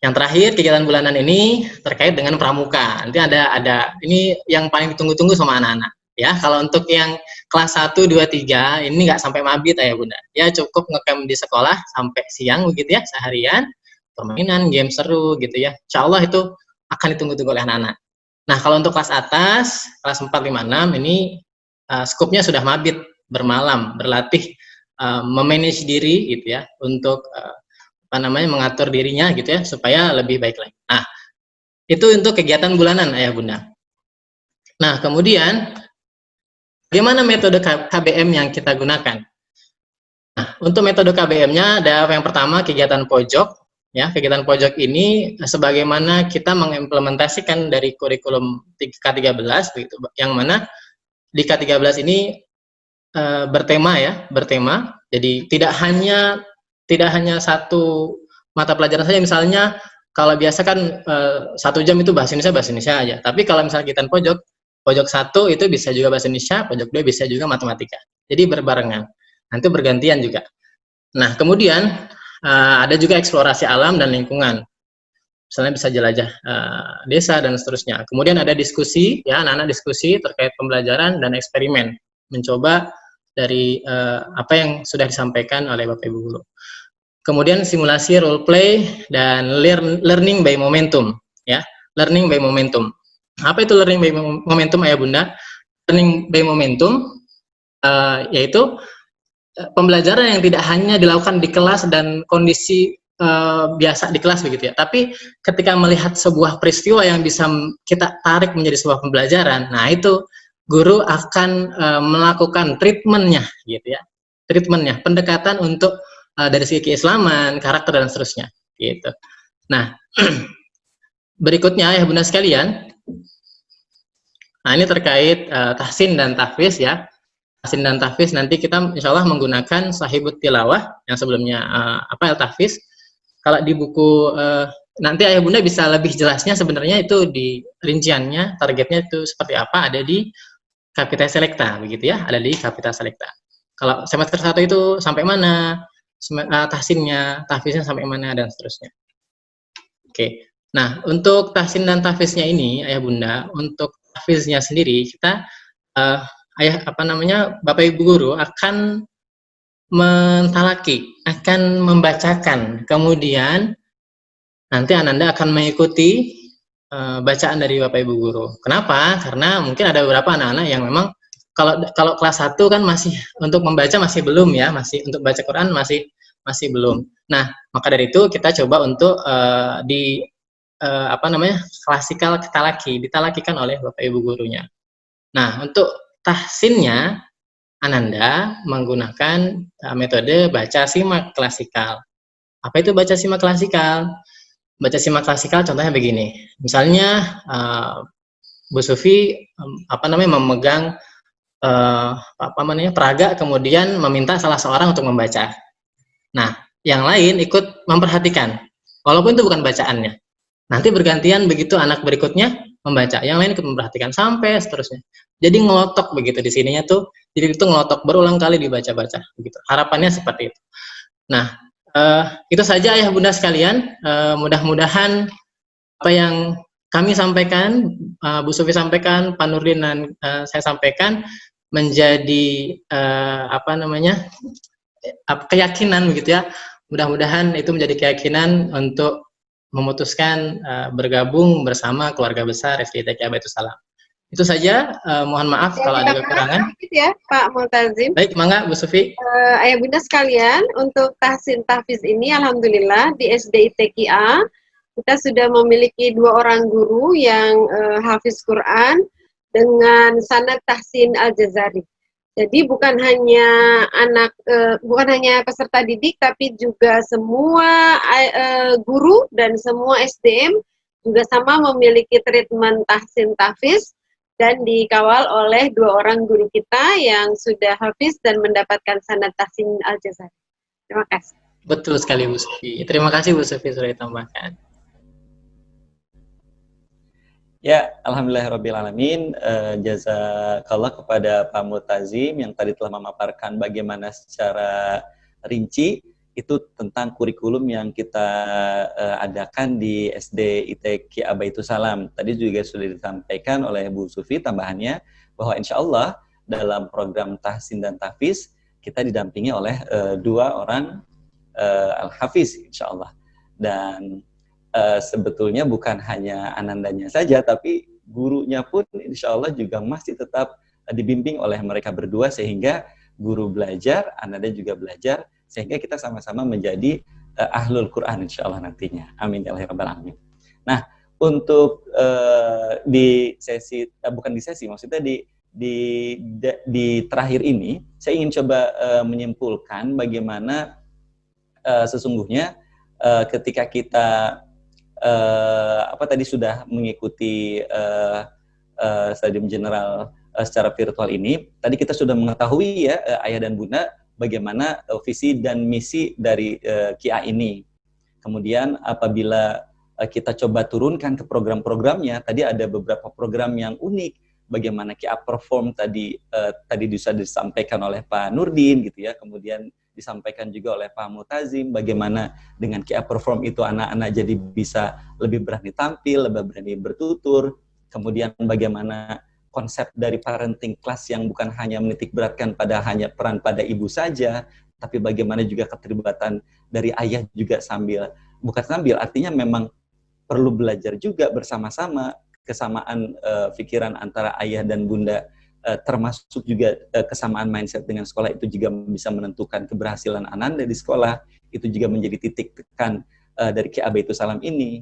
yang terakhir kegiatan bulanan ini terkait dengan pramuka. Nanti ada ini yang paling ditunggu-tunggu sama anak-anak. Ya, kalau untuk yang kelas 1, 2, 3 ini nggak sampai mabit ya bunda. Ya cukup ngecamp di sekolah sampai siang begitu ya, seharian, permainan, game seru gitu ya. Insya Allah itu akan ditunggu-tunggu oleh anak-anak. Nah, kalau untuk kelas atas, kelas 4, 5, 6 ini skupnya sudah mabit, bermalam, berlatih, memanage diri gitu ya, untuk mengatur dirinya gitu ya, supaya lebih baik lagi. Nah, itu untuk kegiatan bulanan ayah bunda. Nah, kemudian bagaimana metode KBM yang kita gunakan? Nah, untuk metode KBM-nya ada yang pertama kegiatan pojok. Ya, kegiatan pojok ini sebagaimana kita mengimplementasikan dari kurikulum K13 begitu, yang mana di K13 ini bertema. Jadi tidak hanya satu mata pelajaran saja. Misalnya kalau biasa kan 1 jam itu bahasa Indonesia aja. Tapi kalau misalnya kegiatan pojok 1 itu bisa juga bahasa Indonesia, pojok 2 bisa juga matematika. Jadi berbarengan. Nanti bergantian juga. Nah, kemudian ada juga eksplorasi alam dan lingkungan. Misalnya bisa jelajah desa dan seterusnya. Kemudian ada diskusi, ya, anak-anak diskusi terkait pembelajaran dan eksperimen, mencoba dari apa yang sudah disampaikan oleh Bapak Ibu guru. Kemudian simulasi role play dan learning by momentum, ya, learning by momentum. Apa itu learning by momentum, Ayah Bunda? Learning by momentum yaitu pembelajaran yang tidak hanya dilakukan di kelas dan kondisi biasa di kelas begitu ya, tapi ketika melihat sebuah peristiwa yang bisa kita tarik menjadi sebuah pembelajaran, nah itu guru akan melakukan treatmentnya gitu ya, treatmentnya, pendekatan untuk dari segi keislaman, karakter dan seterusnya gitu. Nah, berikutnya ya Bunda sekalian, nah ini terkait tahsin dan tahfiz ya. Tahsin dan tahfiz nanti kita insya Allah menggunakan Sahibut Tilawah yang sebelumnya tahfiz. Kalau di buku nanti Ayah Bunda bisa lebih jelasnya sebenarnya itu di rinciannya, targetnya itu seperti apa, ada di Kapita Selekta begitu ya, ada di Kapita Selekta. Kalau semester 1 itu sampai mana, tahsinnya, tahfiznya sampai mana dan seterusnya. Oke. Nah, untuk tahsin dan tahfiznya ini Ayah Bunda, untuk tahfiznya sendiri kita Bapak Ibu guru akan mentalaki, akan membacakan, kemudian nanti Ananda akan mengikuti bacaan dari Bapak Ibu guru. Kenapa? Karena mungkin ada beberapa anak-anak yang memang kalau kelas 1 kan masih untuk membaca masih belum ya, masih untuk baca Quran masih belum. Nah, maka dari itu kita coba untuk klasikal ditalakikan oleh Bapak Ibu gurunya. Nah, untuk tahsinnya Ananda menggunakan metode baca simak klasikal. Apa itu baca simak klasikal? Baca simak klasikal contohnya begini. Misalnya Bu Sufi memegang peraga, kemudian meminta salah seorang untuk membaca. Nah, yang lain ikut memperhatikan. Walaupun itu bukan bacaannya. Nanti bergantian begitu anak berikutnya membaca, yang lain ikut memperhatikan sampai seterusnya. Jadi ngelotok begitu di sininya tuh, jadi itu ngelotok berulang kali dibaca-baca begitu. Harapannya seperti itu. Nah, itu saja Ayah Bunda sekalian. Mudah-mudahan apa yang kami sampaikan, Bu Sufi sampaikan, Pak Nurdin dan saya sampaikan menjadi keyakinan begitu ya. Mudah-mudahan itu menjadi keyakinan untuk memutuskan bergabung bersama keluarga besar SDITK Baitus Salam. Itu saja, mohon maaf kalau ada kekurangan. Ya, Pak Multazim. Baik, mangga Bu Sufi. Ayah Bunda sekalian, untuk tahsin tahfiz ini alhamdulillah di SDITKA kita sudah memiliki 2 orang guru yang hafiz Quran dengan sanad tahsin Al-Jazari. Jadi bukan hanya bukan hanya peserta didik, tapi juga semua guru dan semua SDM juga sama memiliki treatment tahsin tahfiz dan dikawal oleh 2 orang guru kita yang sudah hafiz dan mendapatkan sanad tahsin Al-Jazari. Terima kasih. Betul sekali Bu Sufi. Terima kasih Bu Sufi sudah ditambahkan. Ya, alhamdulillahirrabbilalamin. Jazakallah kepada Pak Multazim yang tadi telah memaparkan bagaimana secara rinci itu tentang kurikulum yang kita adakan di SDITK Baitus Salam. Tadi juga sudah disampaikan oleh Bu Sufi tambahannya bahwa insya Allah dalam program tahsin dan tahfiz kita didampingi oleh 2 orang al-hafiz insya Allah. Dan sebetulnya bukan hanya anandanya saja, tapi gurunya pun insya Allah juga masih tetap dibimbing oleh mereka berdua, sehingga guru belajar, ananda juga belajar, sehingga kita sama-sama menjadi ahlul Quran insya Allah nantinya. Amin ya rabbal alamin. Nah, untuk di sesi bukan di sesi, maksudnya di terakhir ini saya ingin coba menyimpulkan bagaimana sesungguhnya ketika kita tadi sudah mengikuti stadium general secara virtual ini, tadi kita sudah mengetahui ya ayah dan bunda bagaimana visi dan misi dari KIA ini. Kemudian apabila kita coba turunkan ke program-programnya, tadi ada beberapa program yang unik. Bagaimana KIA perform tadi bisa disampaikan oleh Pak Nurdin gitu ya, kemudian disampaikan juga oleh Pak Mutazim, bagaimana dengan KIA perform itu anak-anak jadi bisa lebih berani tampil, lebih berani bertutur, kemudian bagaimana konsep dari parenting class yang bukan hanya menitik beratkan pada hanya peran pada ibu saja, tapi bagaimana juga keterlibatan dari ayah juga artinya memang perlu belajar juga bersama-sama, kesamaan pikiran antara ayah dan bunda, termasuk juga kesamaan mindset dengan sekolah itu juga bisa menentukan keberhasilan Ananda di sekolah, itu juga menjadi titik tekan dari KIA Baitus Salam ini.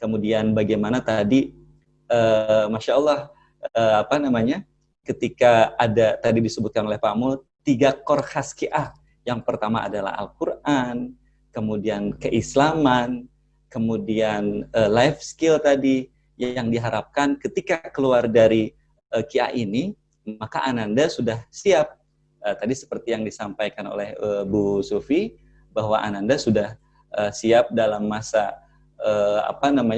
Kemudian bagaimana tadi, Masya Allah, ketika ada tadi disebutkan oleh Pak Mul, 3 core khas KIA. Yang pertama adalah Al-Quran, kemudian keislaman, kemudian life skill tadi, yang diharapkan ketika keluar dari KIA ini, maka Ananda sudah siap. Tadi seperti yang disampaikan oleh Bu Sufi, bahwa Ananda sudah siap dalam masa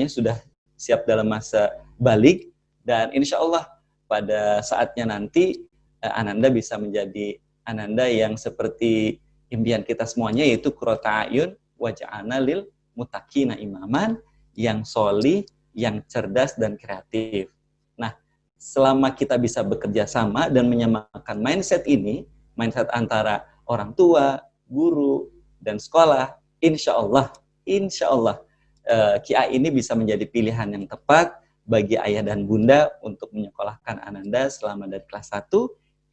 sudah siap dalam masa balik, dan insya Allah pada saatnya nanti Ananda bisa menjadi Ananda yang seperti impian kita semuanya, yaitu qurrata a'yun waj'alna lil muttaqina imaman, yang solih, yang cerdas dan kreatif. Nah, selama kita bisa bekerja sama dan menyamakan mindset ini, mindset antara orang tua, guru, dan sekolah, insya Allah KIA ini bisa menjadi pilihan yang tepat bagi ayah dan bunda untuk menyekolahkan Ananda selama dari kelas 1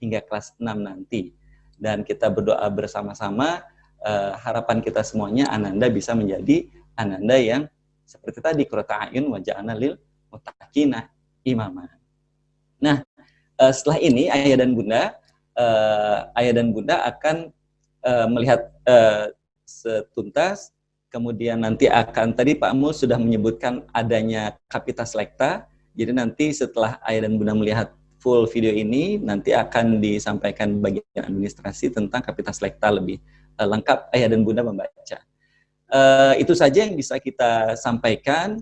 hingga kelas 6 nanti. Dan kita berdoa bersama-sama, harapan kita semuanya Ananda bisa menjadi Ananda yang seperti tadi, qurrata a'yun waj'alna lil muttaqina imama. Nah, setelah ini ayah dan bunda akan melihat setuntas, kemudian nanti akan, tadi Pak Mul sudah menyebutkan adanya Kapitas Lekta. Jadi nanti setelah ayah dan bunda melihat full video ini, nanti akan disampaikan bagian administrasi tentang Kapitas Lekta lebih lengkap, ayah dan bunda membaca. Itu saja yang bisa kita sampaikan.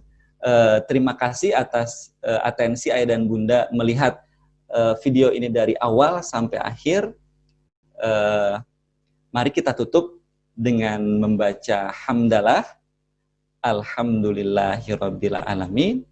Terima kasih atas atensi ayah dan bunda melihat video ini dari awal sampai akhir. Mari kita tutup dengan membaca hamdalah, alhamdulillahirabbil alamin,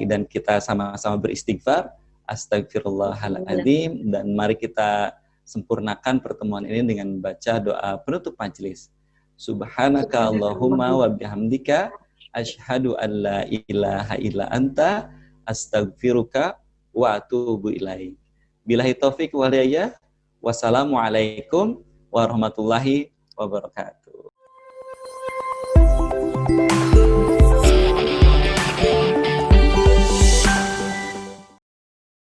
dan kita sama-sama beristighfar, astagfirullahaladzim, dan mari kita sempurnakan pertemuan ini dengan membaca doa penutup majelis. Subhanaka Allahumma wa bihamdika asyhadu an la ilaha illa anta astaghfiruka wa atubu ilaik. Billahi taufik wal hidayah. Wassalamualaikum warahmatullahi wabarakatuh.